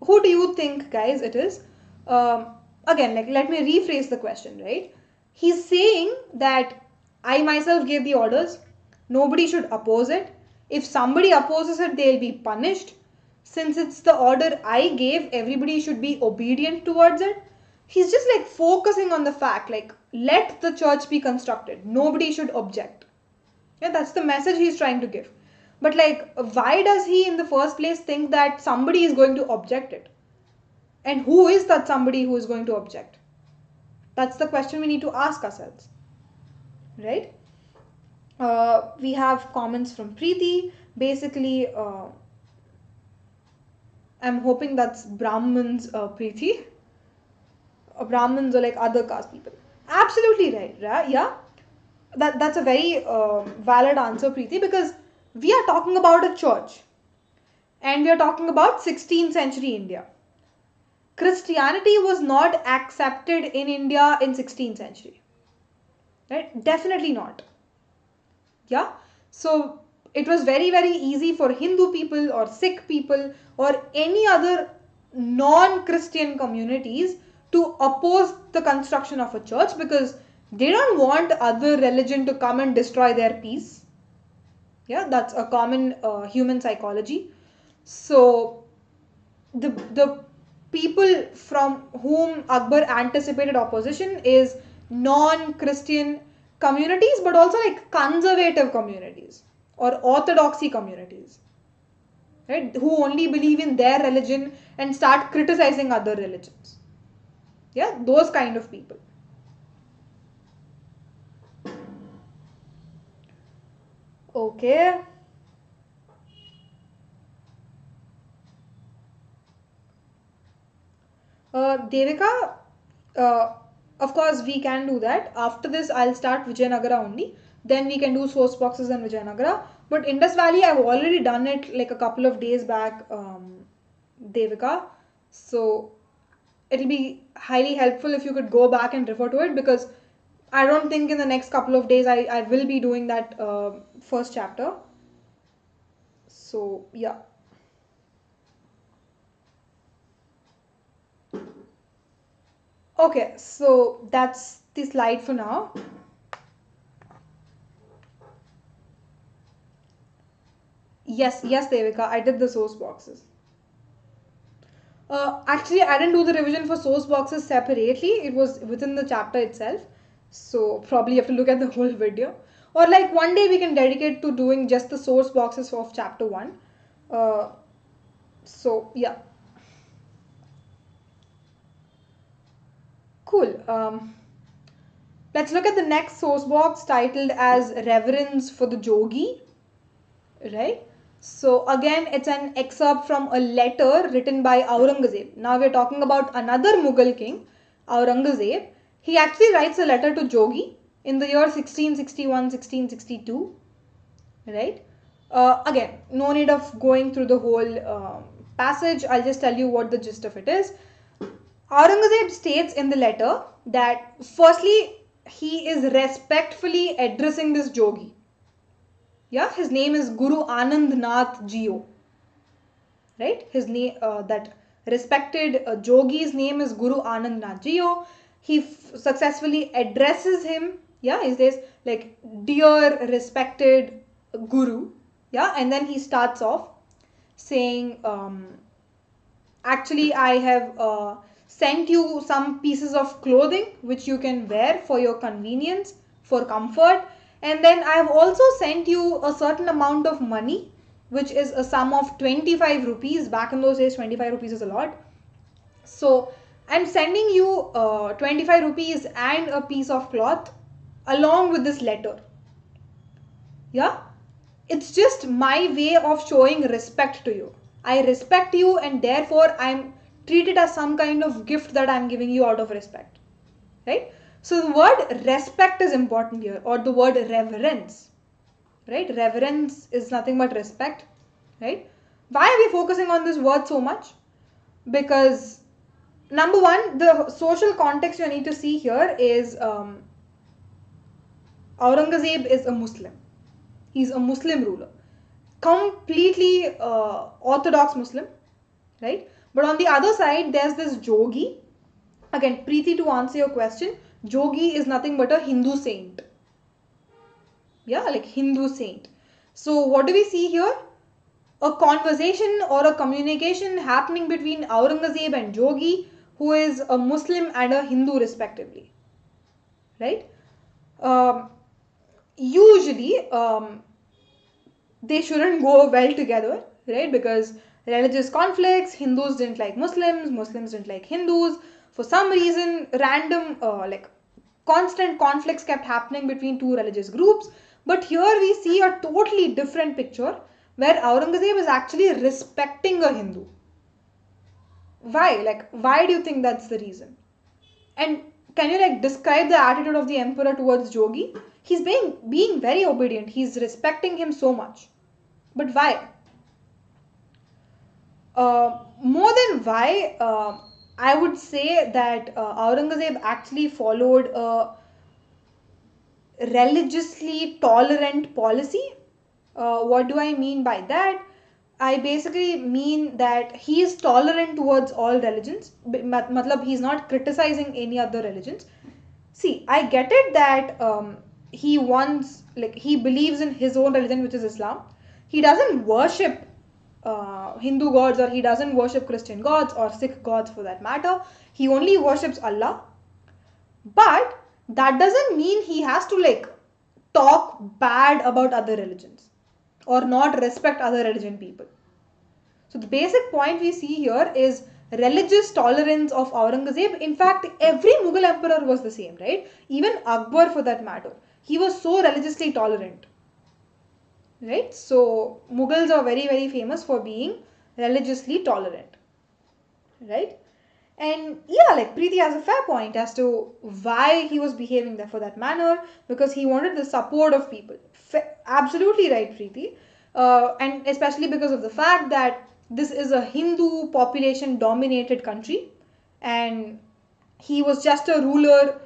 Who do you think, guys, it is? Again, like, let me rephrase the question, right? He's saying that I myself gave the orders. Nobody should oppose it. If somebody opposes it, they'll be punished. Since it's the order I gave, everybody should be obedient towards it. He's just like focusing on the fact, like, let the church be constructed. Nobody should object. Yeah, that's the message he's trying to give. But like, why does he in the first place think that somebody is going to object it? And who is that somebody who is going to object? That's the question we need to ask ourselves. Right? We have comments from Preeti. Basically, I'm hoping that's Brahmins, Preeti. Brahmins or like other caste people. Absolutely right. Yeah. That's a very valid answer, Preeti, because we are talking about a church. And we are talking about 16th century India. Christianity was not accepted in India in 16th century. Right? Definitely not. Yeah. So it was very, very easy for Hindu people or Sikh people or any other non-Christian communities to oppose the construction of a church because they don't want other religion to come and destroy their peace. Yeah, that's a common human psychology. So the people from whom Akbar anticipated opposition is non-Christian communities, but also like conservative communities or orthodoxy communities, right? Who only believe in their religion and start criticizing other religions. Yeah, those kind of people. Okay. Devika, uh, of course, we can do that. After this, I'll start Vijayanagara only. Then we can do source boxes and Vijayanagara. But Indus Valley, I've already done it like a couple of days back, Devika. So it'll be highly helpful if you could go back and refer to it, because I don't think in the next couple of days I will be doing that first chapter. So, yeah. Okay, so that's the slide for now. Yes, Devika, I did the source boxes. Actually, I didn't do the revision for source boxes separately. It was within the chapter itself. So probably you have to look at the whole video. Or like one day we can dedicate to doing just the source boxes of chapter 1. Uh, so yeah. Cool. Let's look at the next source box titled as Reverence for the Jogi. Right? So again, it's an excerpt from a letter written by Aurangzeb. Now we're talking about another Mughal king, Aurangzeb. He actually writes a letter to Jogi in the year 1661, 1662. Right? Again, no need of going through the whole passage. I'll just tell you what the gist of it is. Aurangzeb states in the letter that firstly, he is respectfully addressing this Jogi. Yeah, his name is Guru Anand Nath Jio. Right? His name, that respected Jogi's name is Guru Anand Nath Jio. He successfully addresses him. Yeah, he says like, dear respected Guru. Yeah, and then he starts off saying, actually, I have sent you some pieces of clothing which you can wear for your convenience, for comfort. And then I have also sent you a certain amount of money, which is a sum of 25 rupees. Back in those days, 25 rupees is a lot. So I'm sending you 25 rupees and a piece of cloth along with this letter. Yeah? It's just my way of showing respect to you. I respect you and therefore I'm treated as some kind of gift that I'm giving you out of respect. Right? So the word respect is important here, or the word reverence. Right? Reverence is nothing but respect. Right? Why are we focusing on this word so much? Because number one, the social context you need to see here is Aurangzeb is a Muslim. He's a Muslim ruler. Completely orthodox Muslim. Right? But on the other side, there's this Jogi. Again, Preeti, to answer your question, Jogi is nothing but a Hindu saint. Yeah, like Hindu saint. So what do we see here? A conversation or a communication happening between Aurangzeb and Jogi, who is a Muslim and a Hindu respectively. Right? Usually, they shouldn't go well together, right? Because religious conflicts, Hindus didn't like Muslims, Muslims didn't like Hindus. For some reason, random, like constant conflicts kept happening between two religious groups. But here we see a totally different picture where Aurangzeb is actually respecting a Hindu. Why? Like, why do you think that's the reason? And can you like describe the attitude of the emperor towards Jogi? He's being very obedient. He's respecting him so much. But why? More than why, I would say that Aurangzeb actually followed a religiously tolerant policy. What do I mean by that? I basically mean that he is tolerant towards all religions. Matlab, he's not criticizing any other religions. See, I get it that he wants, like, he believes in his own religion, which is Islam. He doesn't worship Hindu gods, or he doesn't worship Christian gods or Sikh gods for that matter. He only worships Allah. But that doesn't mean he has to like talk bad about other religions. or not respect other religion people. So the basic point we see here is religious tolerance of Aurangzeb. In fact, every Mughal emperor was the same, right? Even Akbar for that matter. He was so religiously tolerant, right? So Mughals are very, very famous for being religiously tolerant, right? And yeah, like Preeti has a fair point as to why he was behaving for that manner, because he wanted the support of people. Absolutely right, Preeti. And especially because of the fact that this is a Hindu population dominated country, and he was just a ruler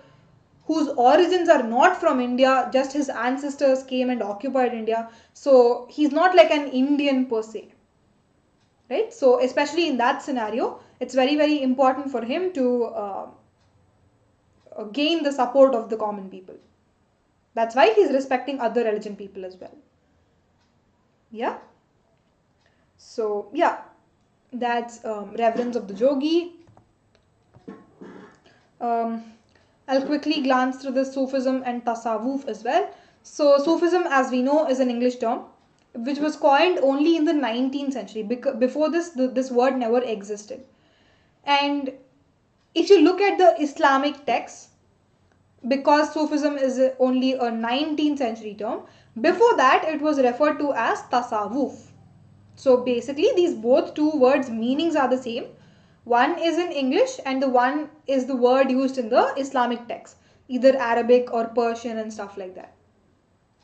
whose origins are not from India, just his ancestors came and occupied India. So he's not like an Indian per se, right? So especially in that scenario, it's very, very important for him to gain the support of the common people. That's why he's respecting other religion people as well. Yeah. So yeah, that's reverence of the Jogi. I'll quickly glance through the Sufism and Tasawwuf as well. So Sufism, as we know, is an English term which was coined only in the 19th century. Before this, this word never existed. And if you look at the Islamic texts, because Sufism is only a 19th century term, before that it was referred to as Tasawwuf. So basically these both two words meanings are the same. One is in English and the one is the word used in the Islamic text, either Arabic or Persian and stuff like that.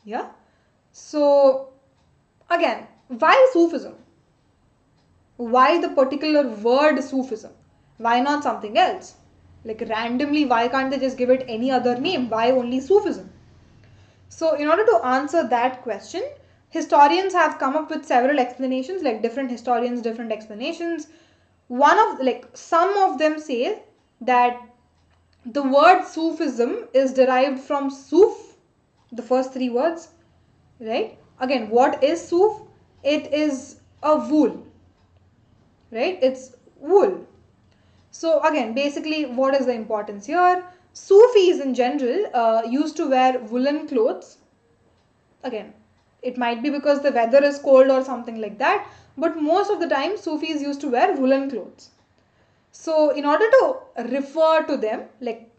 Yeah. So again, why Sufism? Why the particular word Sufism? Why not something else? Like randomly, why can't they just give it any other name? Why only Sufism? So in order to answer that question, historians have come up with several explanations, like different historians, different explanations. Some of them say that the word Sufism is derived from Suf, the first three words, right? Again, what is Suf? It is a wool, right? It's wool. So again, basically what is the importance here? Sufis in general used to wear woolen clothes. Again, it might be because the weather is cold or something like that, but most of the time Sufis used to wear woolen clothes. So in order to refer to them, like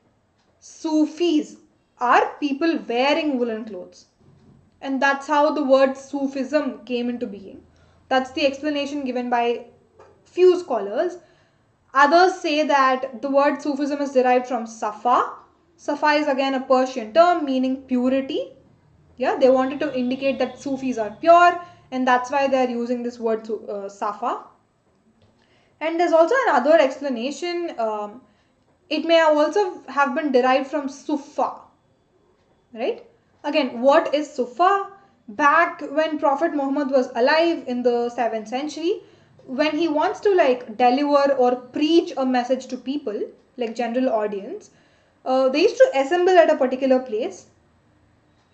Sufis are people wearing woolen clothes. And that's how the word Sufism came into being. That's the explanation given by few scholars. Others say that the word Sufism is derived from Safa. Safa is again a Persian term meaning purity. Yeah, they wanted to indicate that Sufis are pure, and that's why they are using this word Safa. And there's also another explanation. It may also have been derived from Sufa, right? Again, what is Sufa? Back when Prophet Muhammad was alive in the 7th century, when he wants to like deliver or preach a message to people, like general audience, they used to assemble at a particular place,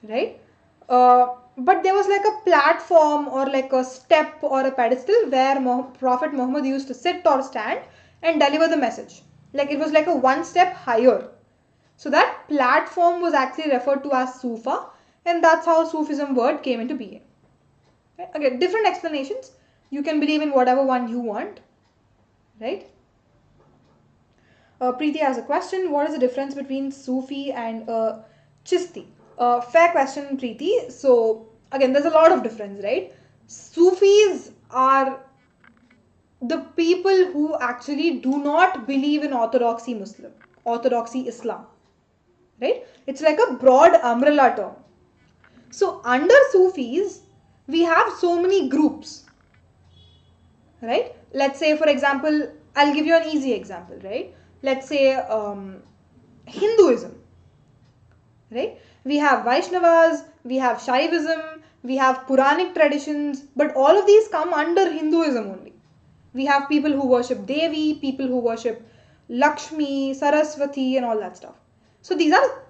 right? But there was like a platform or like a step or a pedestal where Prophet Muhammad used to sit or stand and deliver the message. Like it was like a one step higher. So that platform was actually referred to as Sufa, and that's how Sufism word came into being. Okay, again, different explanations. You can believe in whatever one you want, right? Preeti has a question. What is the difference between Sufi and Chisti? Fair question, Preeti. So again, there's a lot of difference, right? Sufis are the people who actually do not believe in orthodoxy Islam, right? It's like a broad umbrella term. So under Sufis, we have so many groups, right? Let's say, for example, I'll give you an easy example, right? Let's say Hinduism, right? We have Vaishnavas, we have Shaivism, we have Puranic traditions, but all of these come under Hinduism only. We have people who worship Devi, people who worship Lakshmi, Saraswati, and all that stuff. So these are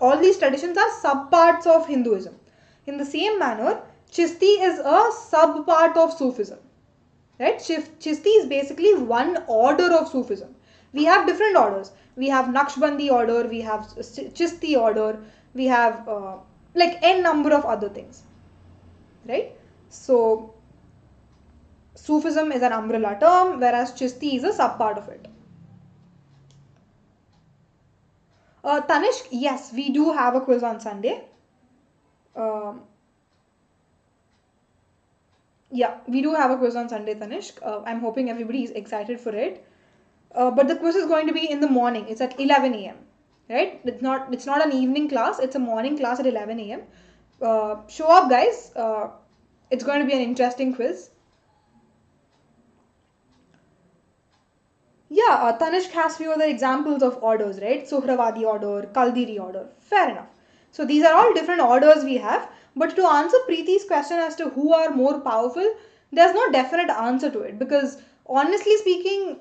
all these traditions are subparts of Hinduism. In the same manner, Chisti is a subpart of Sufism, right? Chisti is basically one order of Sufism. We have different orders. We have Naqshbandi order, we have Chisti order, we have like n number of other things. right? So Sufism is an umbrella term, whereas Chisti is a subpart of it. Tanishq, yes, we do have a quiz on Sunday. Um, yeah, we do have a quiz on Sunday, Tanishq. I'm hoping everybody is excited for it. But the quiz is going to be in the morning. It's at 11 a.m. Right? It's not an evening class. It's a morning class at 11 a.m. Show up, guys. It's going to be an interesting quiz. Yeah, Tanishq has few other examples of orders, right? Suhravadi order, Kaldiri order. Fair enough. So these are all different orders we have. But to answer Preeti's question as to who are more powerful, there's no definite answer to it because honestly speaking,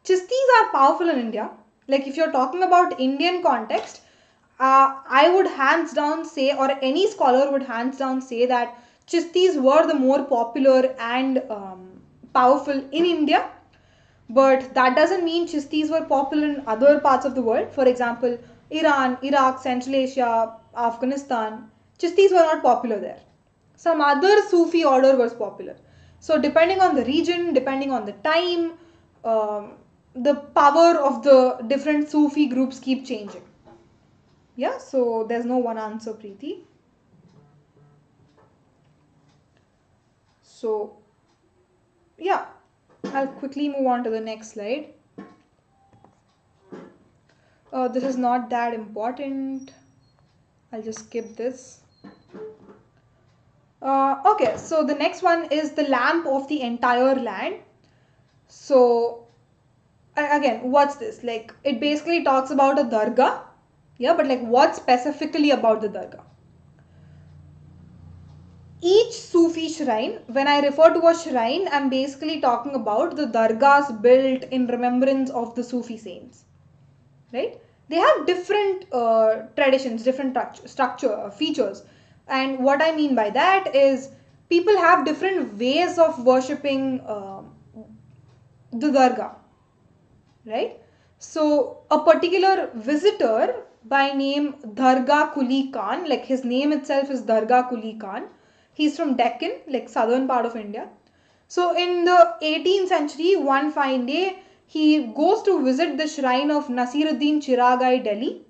Chistis are powerful in India. Like if you're talking about Indian context, I would hands down say, or any scholar would hands down say that Chistis were the more popular and powerful in India. But that doesn't mean Chistis were popular in other parts of the world. For example, Iran, Iraq, Central Asia, Afghanistan. Chistis were not popular there. Some other Sufi order was popular. So depending on the region, depending on the time, the power of the different Sufi groups keep changing. Yeah, so there's no one answer, Preeti. So yeah, I'll quickly move on to the next slide. This is not that important. I'll just skip this. Okay, so the next one is the lamp of the entire land. So again, what's this? Like it basically talks about a dargah. Yeah, but like what specifically about the dargah? Each Sufi shrine, when I refer to a shrine, I'm basically talking about the dargahs built in remembrance of the Sufi saints. Right? They have different traditions, different structure, features. And what I mean by that is people have different ways of worshipping the dargah. Right? So a particular visitor by name Dargah Kuli Khan, like his name itself is Dargah Kuli Khan. He's from Deccan, like southern part of India. So in the 18th century, one fine day, he goes to visit the shrine of Nasiruddin Chiragai, Delhi.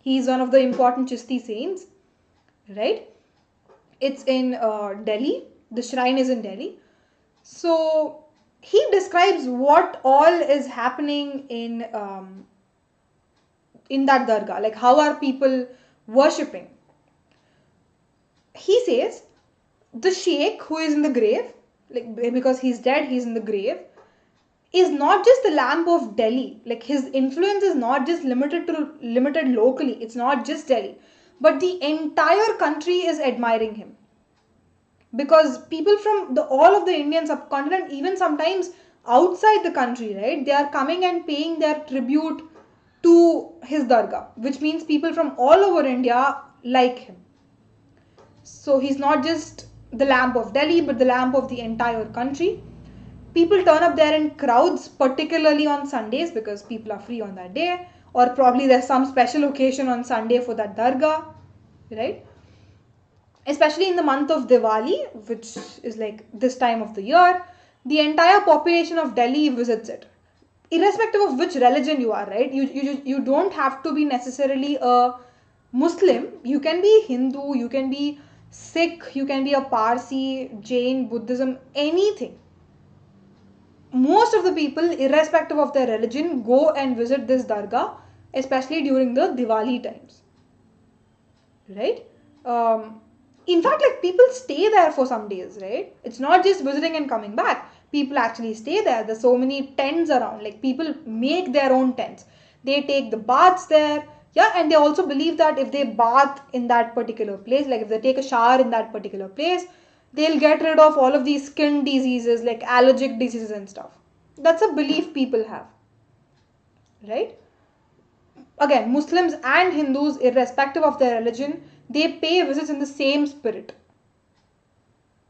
He is one of the important Chisti saints, right? It's in Delhi. The shrine is in Delhi. So he describes what all is happening in that dargah, like how are people worshipping. He says the sheikh who is in the grave, like because he's dead, he's in the grave, is not just the lamp of Delhi. Like his influence is not just limited locally. It's not just Delhi, but the entire country is admiring him because people from all of the Indian subcontinent, even sometimes outside the country, right, they are coming and paying their tribute to his dargah, which means people from all over India like him. So he's not just the lamp of Delhi, but the lamp of the entire country. People turn up there in crowds, particularly on Sundays because people are free on that day, or probably there's some special occasion on Sunday for that dargah, right? Especially in the month of Diwali, which is like this time of the year, the entire population of Delhi visits it. Irrespective of which religion you are, right? You don't have to be necessarily a Muslim. You can be Hindu, you can be Sikh, you can be a Parsi, Jain, Buddhism, anything. Most of the people, irrespective of their religion, go and visit this dargah, especially during the Diwali times. Right? In fact, like people stay there for some days, right? It's not just visiting and coming back. People actually stay there. There's so many tents around. Like people make their own tents. They take the baths there. Yeah, and they also believe that if they bath in that particular place, like if they take a shower in that particular place, they'll get rid of all of these skin diseases like allergic diseases and stuff. That's a belief people have. Right? Again, Muslims and Hindus, irrespective of their religion, they pay visits in the same spirit.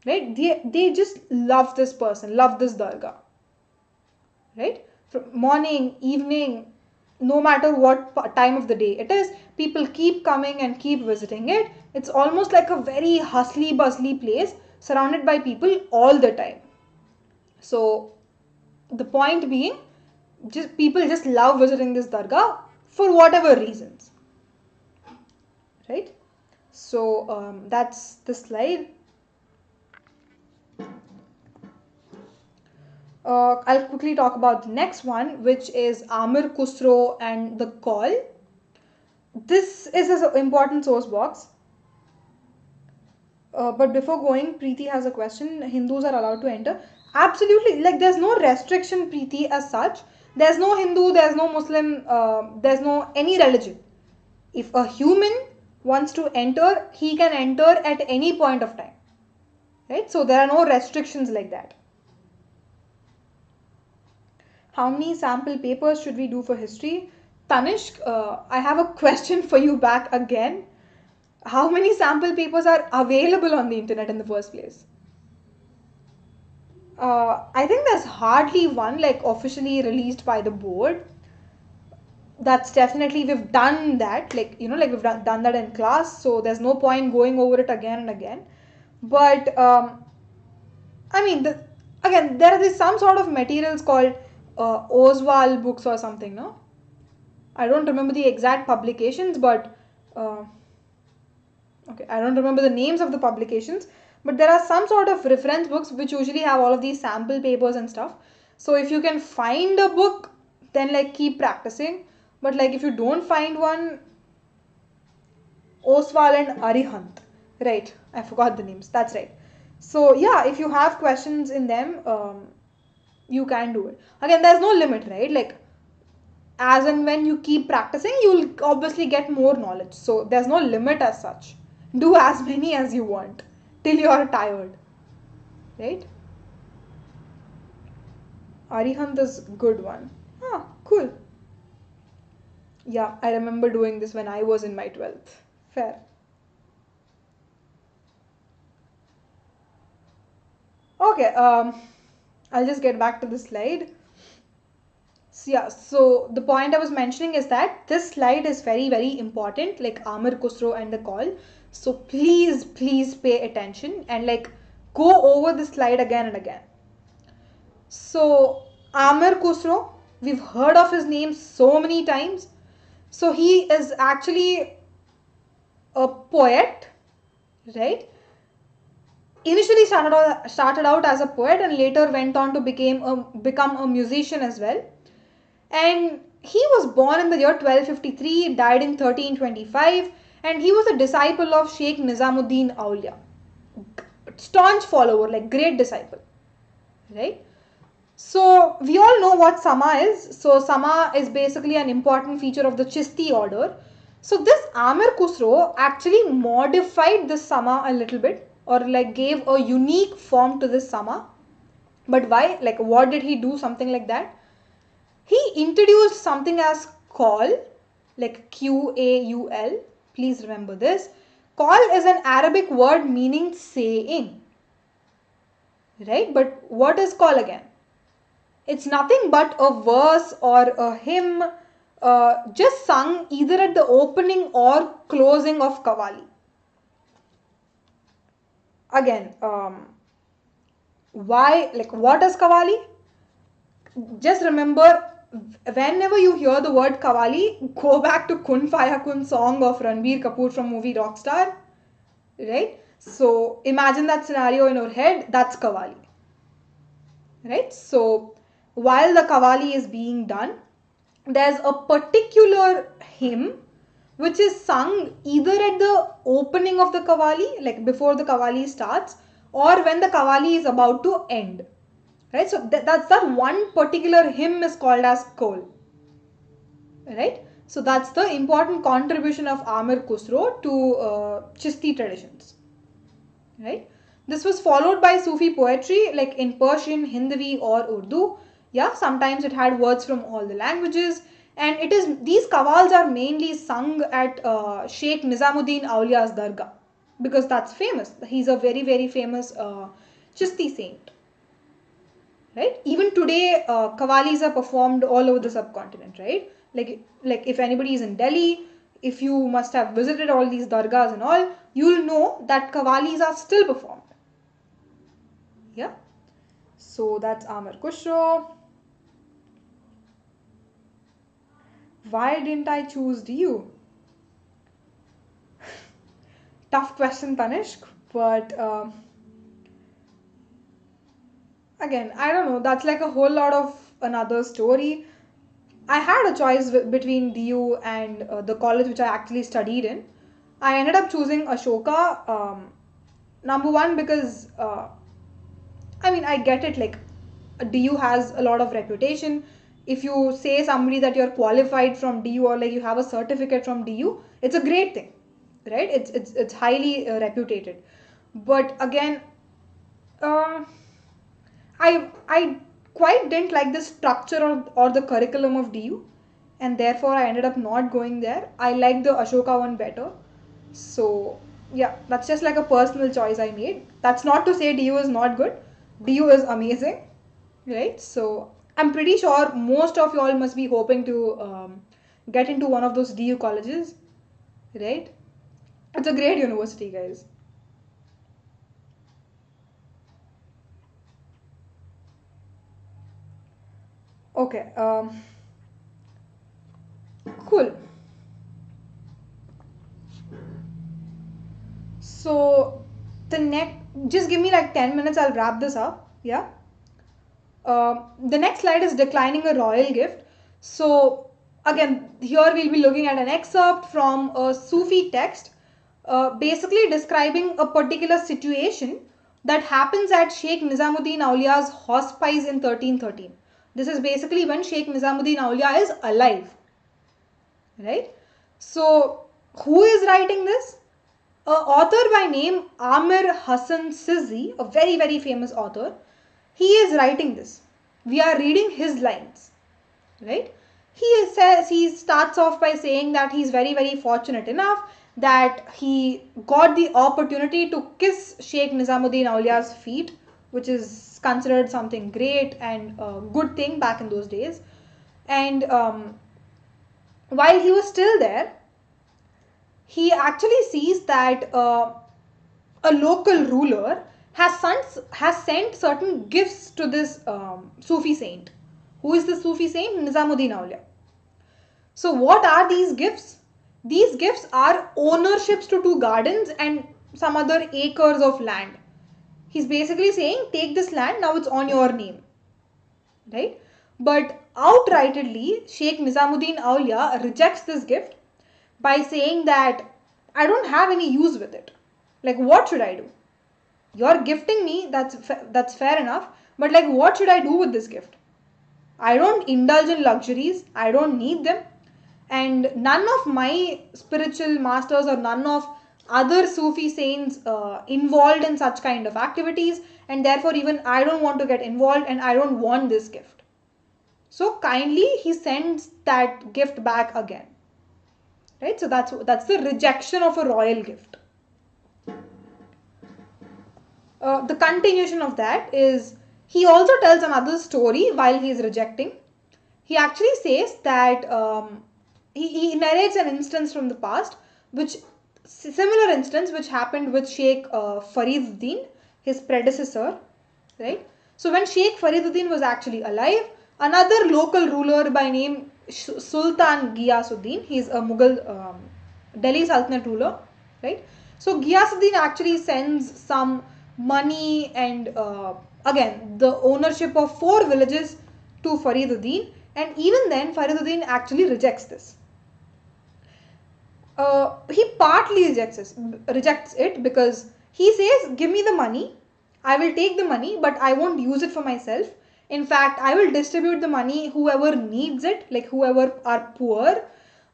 Right? They just love this person, love this dargah. Right? From morning, evening, no matter what time of the day it is, people keep coming and keep visiting it. It's almost like a very hustly bustly place surrounded by people all the time. So the point being, just people just love visiting this dargah for whatever reasons, right? So that's the slide. I'll quickly talk about the next one, which is Amir Khusro and the call. This is an important source box. But before going, Preeti has a question. Hindus are allowed to enter? Absolutely. Like, there's no restriction, Preeti, as such. There's no Hindu, there's no Muslim, there's no any religion. If a human wants to enter, he can enter at any point of time. Right? So there are no restrictions like that. How many sample papers should we do for history? Tanishq, I have a question for you back again. How many sample papers are available on the internet in the first place? I think there's hardly one like officially released by the board. That's definitely, we've done that, like, you know, like we've done that in class, so there's no point going over it again and again. But I mean, again, there is some sort of materials called Oswald books or something, no? I don't remember the exact publications, but okay, I don't remember the names of the publications, but there are some sort of reference books which usually have all of these sample papers and stuff. So if you can find a book, then like keep practicing. But like if you don't find one, Oswald and Arihant, right? I forgot the names. That's right. So yeah, if you have questions in them, you can do it. Again, there's no limit, right? Like as and when you keep practicing, you'll obviously get more knowledge. So there's no limit as such. Do as many as you want till you're tired, right? Arihant is good one. Ah, cool. Yeah, I remember doing this when I was in my 12th. Fair. Okay, I'll just get back to the slide. So yeah, so the point I was mentioning is that this slide is very, very important, like Amir Khusro and the call. So please, please pay attention and like go over the slide again and again. So Amir Khusro, we've heard of his name so many times. So he is actually a poet, right? Initially started out as a poet and later went on to become a musician as well. And he was born in the year 1253, died in 1325, and he was a disciple of Sheikh Nizamuddin Aulia. Staunch follower, like great disciple, right? So we all know what Sama is. So Sama is basically an important feature of the Chishti order. So this Amir Khusro actually modified this Sama a little bit, or like gave a unique form to this Sama. But why? Like what did he do? Something like that. He introduced something as call, like Qaul. Please remember this. Call is an Arabic word meaning saying, right? But what is call again? It's nothing but a verse or a hymn just sung either at the opening or closing of Qawwali. Again, why, like what is Qawwali? Just remember, whenever you hear the word Qawwali, go back to Kun Faya Kun song of Ranbir Kapoor from movie Rockstar, right? So imagine that scenario in your head, that's Qawwali, right? So while the Qawwali is being done, there's a particular hymn which is sung either at the opening of the Qawwali, like before the Qawwali starts, or when the Qawwali is about to end. Right, so that's that one particular hymn is called as Kol. Right, so that's the important contribution of Amir Khusro to Chishti traditions. Right, this was followed by Sufi poetry like in Persian, Hindi, or Urdu. Yeah, sometimes it had words from all the languages, and it is these qawwals are mainly sung at Sheikh Nizamuddin Aulia's dargah because that's famous. He's a very, very famous Chishti saint. Right? Even today, qawwalis are performed all over the subcontinent, right? Like if anybody is in Delhi, if you must have visited all these dargahs and all, you'll know that qawwalis are still performed. Yeah. So that's Amir Khusro. Why didn't I choose you? Tough question, Tanishq, but again, I don't know. That's like a whole lot of another story. I had a choice between DU and the college which I actually studied in. I ended up choosing Ashoka. Number one, because I mean, I get it. Like, DU has a lot of reputation. If you say somebody that you're qualified from DU or like you have a certificate from DU, it's a great thing, right? It's highly reputed. But again, uh, I quite didn't like the structure or the curriculum of DU, and therefore I ended up not going there. I like the Ashoka one better. So yeah, that's just like a personal choice I made. That's not to say DU is not good. DU is amazing, right? So I'm pretty sure most of y'all must be hoping to get into one of those DU colleges, right? It's a great university, guys. Okay, cool. So the next, just give me like 10 minutes, I'll wrap this up. Yeah. The next slide is declining a royal gift. So again, here we'll be looking at an excerpt from a Sufi text, basically describing a particular situation that happens at Sheikh Nizamuddin Aulia's hospice in 1313. This is basically when Sheikh Nizamuddin Aulia is alive, right? So who is writing this? An author by name Amir Hassan Sizzi, a very very famous author, he is writing this. We are reading his lines, right? He starts off by saying that he's very very fortunate enough that he got the opportunity to kiss Sheikh Nizamuddin Aulia's feet, which is considered something great and a good thing back in those days. And while he was still there, he actually sees that a local ruler has sent certain gifts to this Sufi saint. Who is the Sufi saint? Nizamuddin Aulia. So what are these gifts? These gifts are ownerships to two gardens and some other acres of land. He's basically saying, take this land, now it's on your name. Right? But outrightly, Sheikh Nizamuddin Aulia rejects this gift by saying that I don't have any use with it. Like, what should I do? You're gifting me, that's fair enough, but like, what should I do with this gift? I don't indulge in luxuries, I don't need them, and none of my spiritual masters or none of other Sufi saints involved in such kind of activities, and therefore even I don't want to get involved and I don't want this gift. So kindly he sends that gift back again. Right? So that's the rejection of a royal gift. The continuation of that is he also tells another story while he is rejecting. He actually says that he narrates an instance from the past, which similar instance which happened with Sheikh Fariduddin, his predecessor, right? So when Sheikh Fariduddin was actually alive, another local ruler by name Sultan Ghiyasuddin, he is a Mughal Delhi Sultanate ruler, right? So Ghiyasuddin actually sends some money and again the ownership of 4 villages to Fariduddin, and even then Fariduddin actually rejects this. He partly rejects it because he says, give me the money, I will take the money, but I won't use it for myself. In fact, I will distribute the money whoever needs it, like whoever are poor.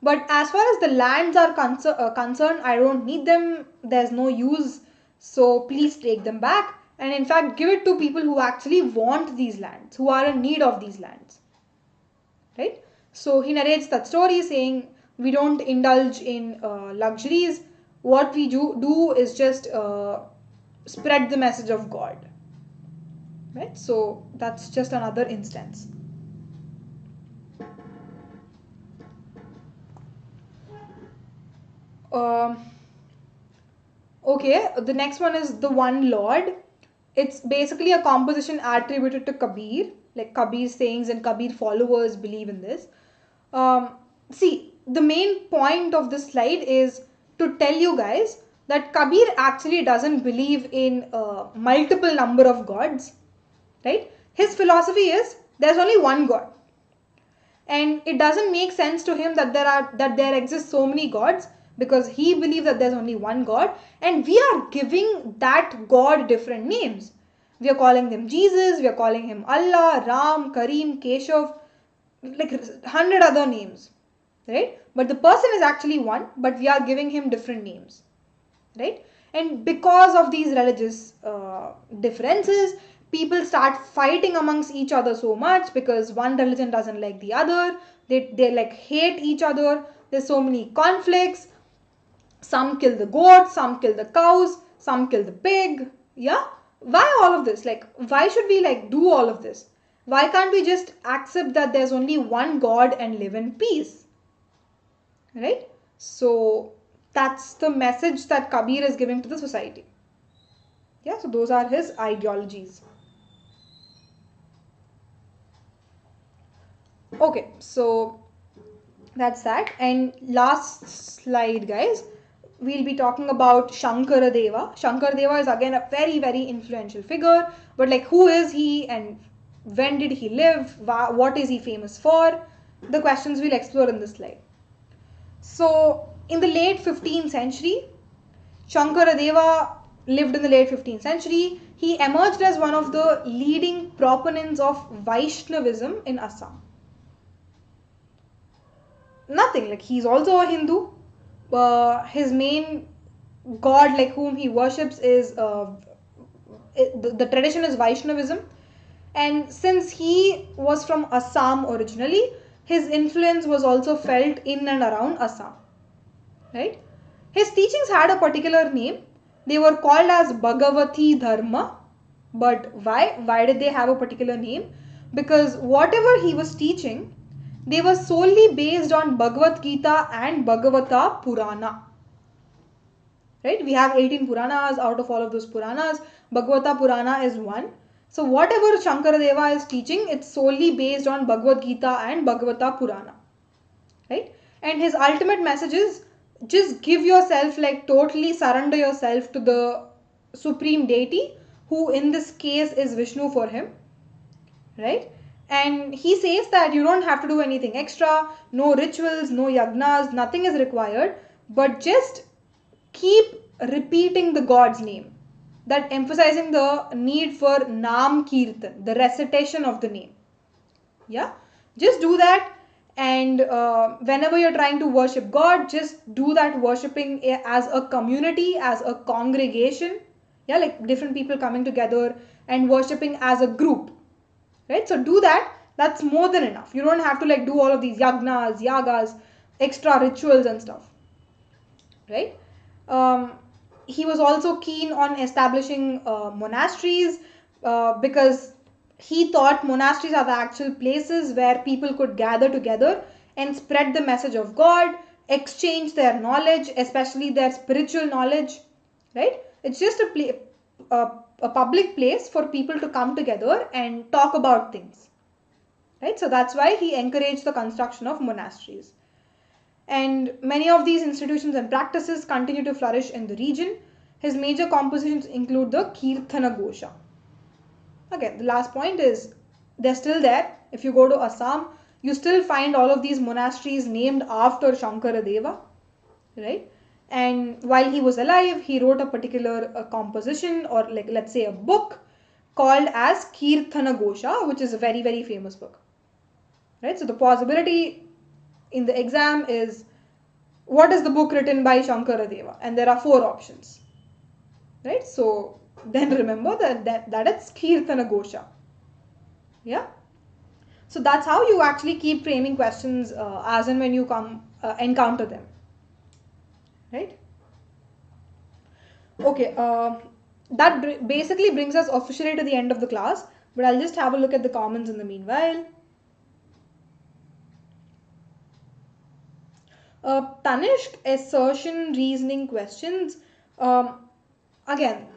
But as far as the lands are concerned, I don't need them, there's no use, so please take them back. And in fact, give it to people who actually want these lands, who are in need of these lands. Right? So he narrates that story saying, we don't indulge in luxuries. What we do is just spread the message of God. Right? So that's just another instance. okay, the next one is the One Lord. It's basically a composition attributed to Kabir, like Kabir's sayings, and Kabir followers believe in this. See, the main point of this slide is to tell you guys that Kabir actually doesn't believe in multiple number of gods, right? His philosophy is there's only one God, and it doesn't make sense to him that there exist so many gods, because he believes that there's only one God, and we are giving that God different names. We are calling him Jesus, we are calling him Allah, Ram, Kareem, Keshav, like 100 other names, right? But the person is actually one, but we are giving him different names, right? And because of these religious differences, people start fighting amongst each other so much, because one religion doesn't like the other, they like hate each other, there's so many conflicts. Some kill the goat, some kill the cows, some kill the pig. Yeah, why all of this? Like, why should we like do all of this? Why can't we just accept that there's only one God and live in peace, right? So that's the message that Kabir is giving to the society. Yeah, so those are his ideologies. Okay, so that's that. And last slide, guys, we'll be talking about Shankaradeva. Shankaradeva is again a very, very influential figure, but like, who is he and when did he live? What is he famous for? The questions we'll explore in this slide. So in the late 15th century, Shankaradeva lived in the late 15th century. He emerged as one of the leading proponents of Vaishnavism in Assam. Nothing, like, he's also a Hindu. His main god, like, whom he worships is the tradition is Vaishnavism. And since he was from Assam originally, his influence was also felt in and around Assam, right? His teachings had a particular name. They were called as Bhagavati Dharma. But why? Why did they have a particular name? Because whatever he was teaching, they were solely based on Bhagavad Gita and Bhagavata Purana. Right? We have 18 Puranas. Out of all of those Puranas, Bhagavata Purana is one. So whatever Shankaradeva is teaching, it's solely based on Bhagavad Gita and Bhagavata Purana. Right? And his ultimate message is just give yourself, like, totally surrender yourself to the supreme deity, who in this case is Vishnu for him. Right? And he says that you don't have to do anything extra, no rituals, no yagnas, nothing is required, but just keep repeating the God's name. That emphasizing the need for Nam Kirtan, the recitation of the name. Yeah, just do that. And whenever you're trying to worship God, just do that worshipping as a community, as a congregation. Yeah, like different people coming together and worshipping as a group. Right? So do that. That's more than enough. You don't have to like do all of these yagnas, yagas, extra rituals and stuff. Right? He was also keen on establishing monasteries because he thought monasteries are the actual places where people could gather together and spread the message of God, exchange their knowledge, especially their spiritual knowledge. Right? It's just a public place for people to come together and talk about things. Right? So that's why he encouraged the construction of monasteries. And many of these institutions and practices continue to flourish in the region. His major compositions include the Kirtana Gosha. Again, the last point is they're still there. If you go to Assam, you still find all of these monasteries named after Shankaradeva, right? And while he was alive, he wrote a particular composition, or like, let's say, a book called as Kirtana Gosha, which is a very, very famous book, right? So the possibility in the exam is, what is the book written by Shankaradeva? And there are 4 options, right? So then remember that it's Kirtana Gosha. Yeah. So that's how you actually keep framing questions as and when you come encounter them, right? Okay. That basically brings us officially to the end of the class, but I'll just have a look at the comments in the meanwhile. Tanishq, assertion reasoning questions. Um, Again,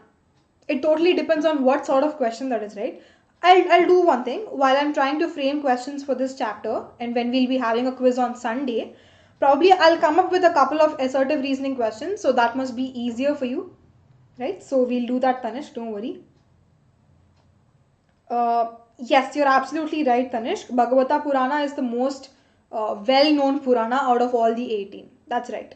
it totally depends on what sort of question that is, right? I'll do one thing while I'm trying to frame questions for this chapter, and when we'll be having a quiz on Sunday, probably I'll come up with a couple of assertive reasoning questions, so that must be easier for you, right? So we'll do that, Tanishq, don't worry. Yes, you're absolutely right, Tanishq. Bhagavata Purana is the most well known Purana out of all the 18. That's right.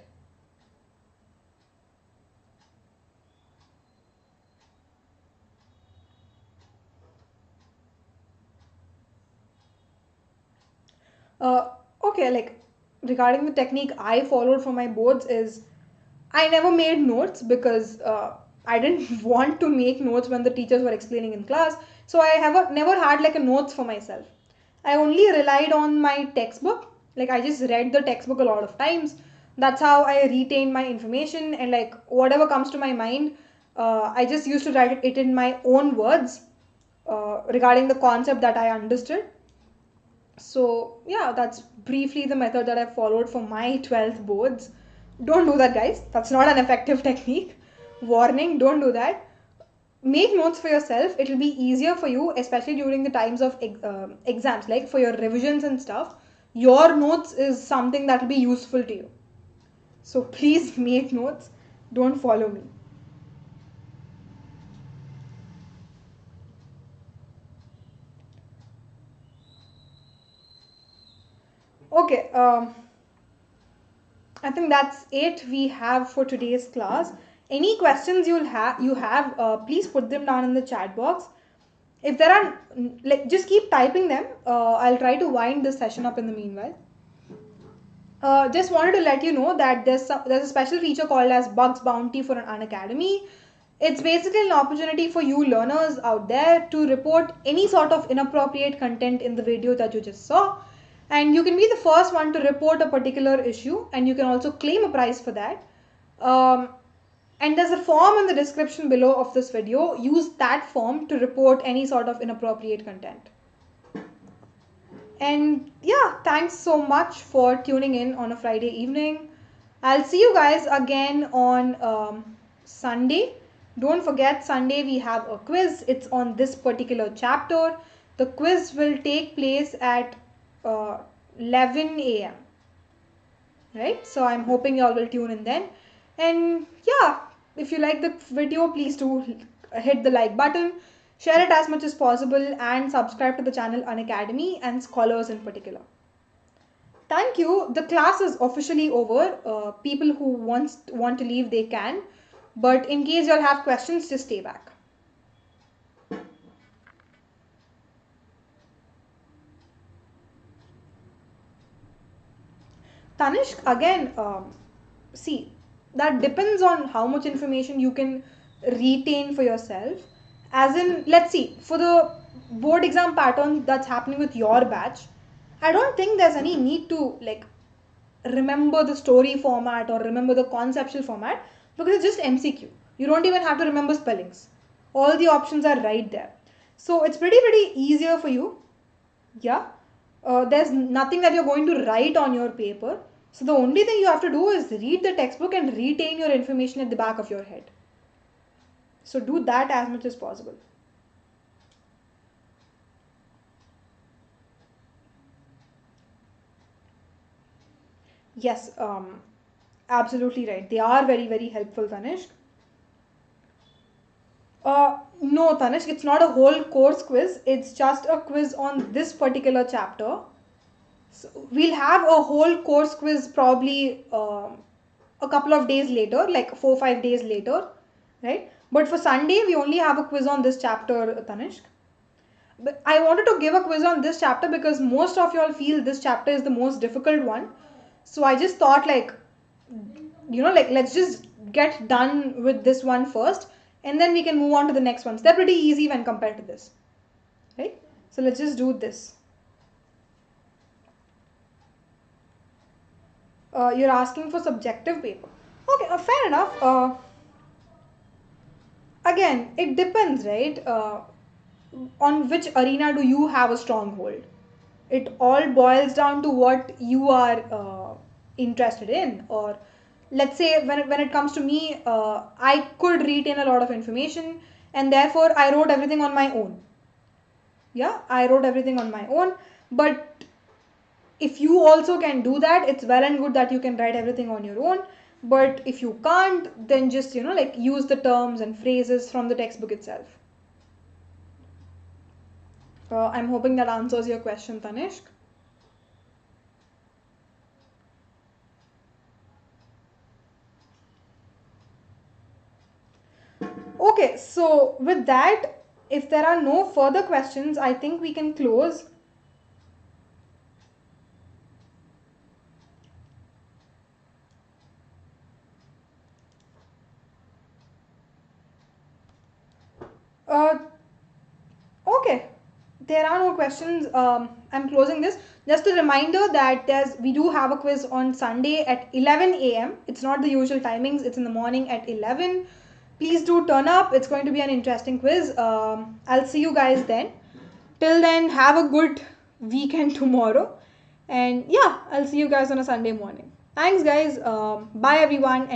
Uh, okay, like regarding the technique I followed for my boards is I never made notes because I didn't want to make notes when the teachers were explaining in class. So I have never had like a notes for myself. I only relied on my textbook. Like I just read the textbook a lot of times. That's how I retain my information, and like whatever comes to my mind, I just used to write it in my own words regarding the concept that I understood. So yeah, that's briefly the method that I followed for my 12th boards. Don't do that, guys. That's not an effective technique. Warning, don't do that. Make notes for yourself. It'll be easier for you, especially during the times of exams, like for your revisions and stuff. Your notes is something that will be useful to you. So please make notes. Don't follow me. Okay, I think that's it we have for today's class. Any questions you have, please put them down in the chat box. If there are, like, just keep typing them. I'll try to wind this session up in the meanwhile. Just wanted to let you know that there's a special feature called as Bugs Bounty for an Unacademy. It's basically an opportunity for you learners out there to report any sort of inappropriate content in the video that you just saw. And you can be the first one to report a particular issue, and you can also claim a prize for that. Um, and there's a form in the description below of this video. Use that form to report any sort of inappropriate content. And yeah, thanks so much for tuning in on a Friday evening. I'll see you guys again on Sunday. Don't forget, Sunday we have a quiz. It's on this particular chapter. The quiz will take place at 11 a.m. Right? So I'm hoping you all will tune in then. And yeah, if you like the video, please do hit the like button, share it as much as possible, and subscribe to the channel Unacademy and Scholars in particular. Thank you. The class is officially over. People who want to leave, they can. But in case you'll have questions, just stay back. Tanishq, again, see, that depends on how much information you can retain for yourself. As in, let's see, for the board exam pattern that's happening with your batch, I don't think there's any need to like remember the story format or remember the conceptual format because it's just MCQ. You don't even have to remember spellings. All the options are right there. So it's pretty easier for you. Yeah. There's nothing that you're going to write on your paper. So the only thing you have to do is read the textbook and retain your information at the back of your head. So do that as much as possible. Yes, absolutely right. They are very helpful, Tanishq. No, Tanishq, it's not a whole course quiz. It's just a quiz on this particular chapter. So we'll have a whole course quiz probably a couple of days later, like 4 or 5 days later, right? But for Sunday, we only have a quiz on this chapter, Tanishq. But I wanted to give a quiz on this chapter because most of y'all feel this chapter is the most difficult one. So I just thought like, like let's just get done with this one first and then we can move on to the next ones. They're pretty easy when compared to this, right? So let's just do this. You're asking for subjective paper. Okay, fair enough. Again, it depends, right? On which arena do you have a stronghold? It all boils down to what you are interested in. Or let's say when it comes to me, I could retain a lot of information, and therefore I wrote everything on my own. Yeah, I wrote everything on my own. But if you also can do that, it's well and good that you can write everything on your own. But if you can't, then just like use the terms and phrases from the textbook itself. I'm hoping that answers your question, Tanishq. Okay, so with that, if there are no further questions, I think we can close. Uh, okay, there are no questions. I'm closing this. Just a reminder that we do have a quiz on Sunday at 11 a.m. It's not the usual timings. It's in the morning at 11. Please do turn up. It's going to be an interesting quiz. I'll see you guys then. Till then, have a good weekend tomorrow. And yeah, I'll see you guys on a Sunday morning. Thanks, guys. Bye, everyone. And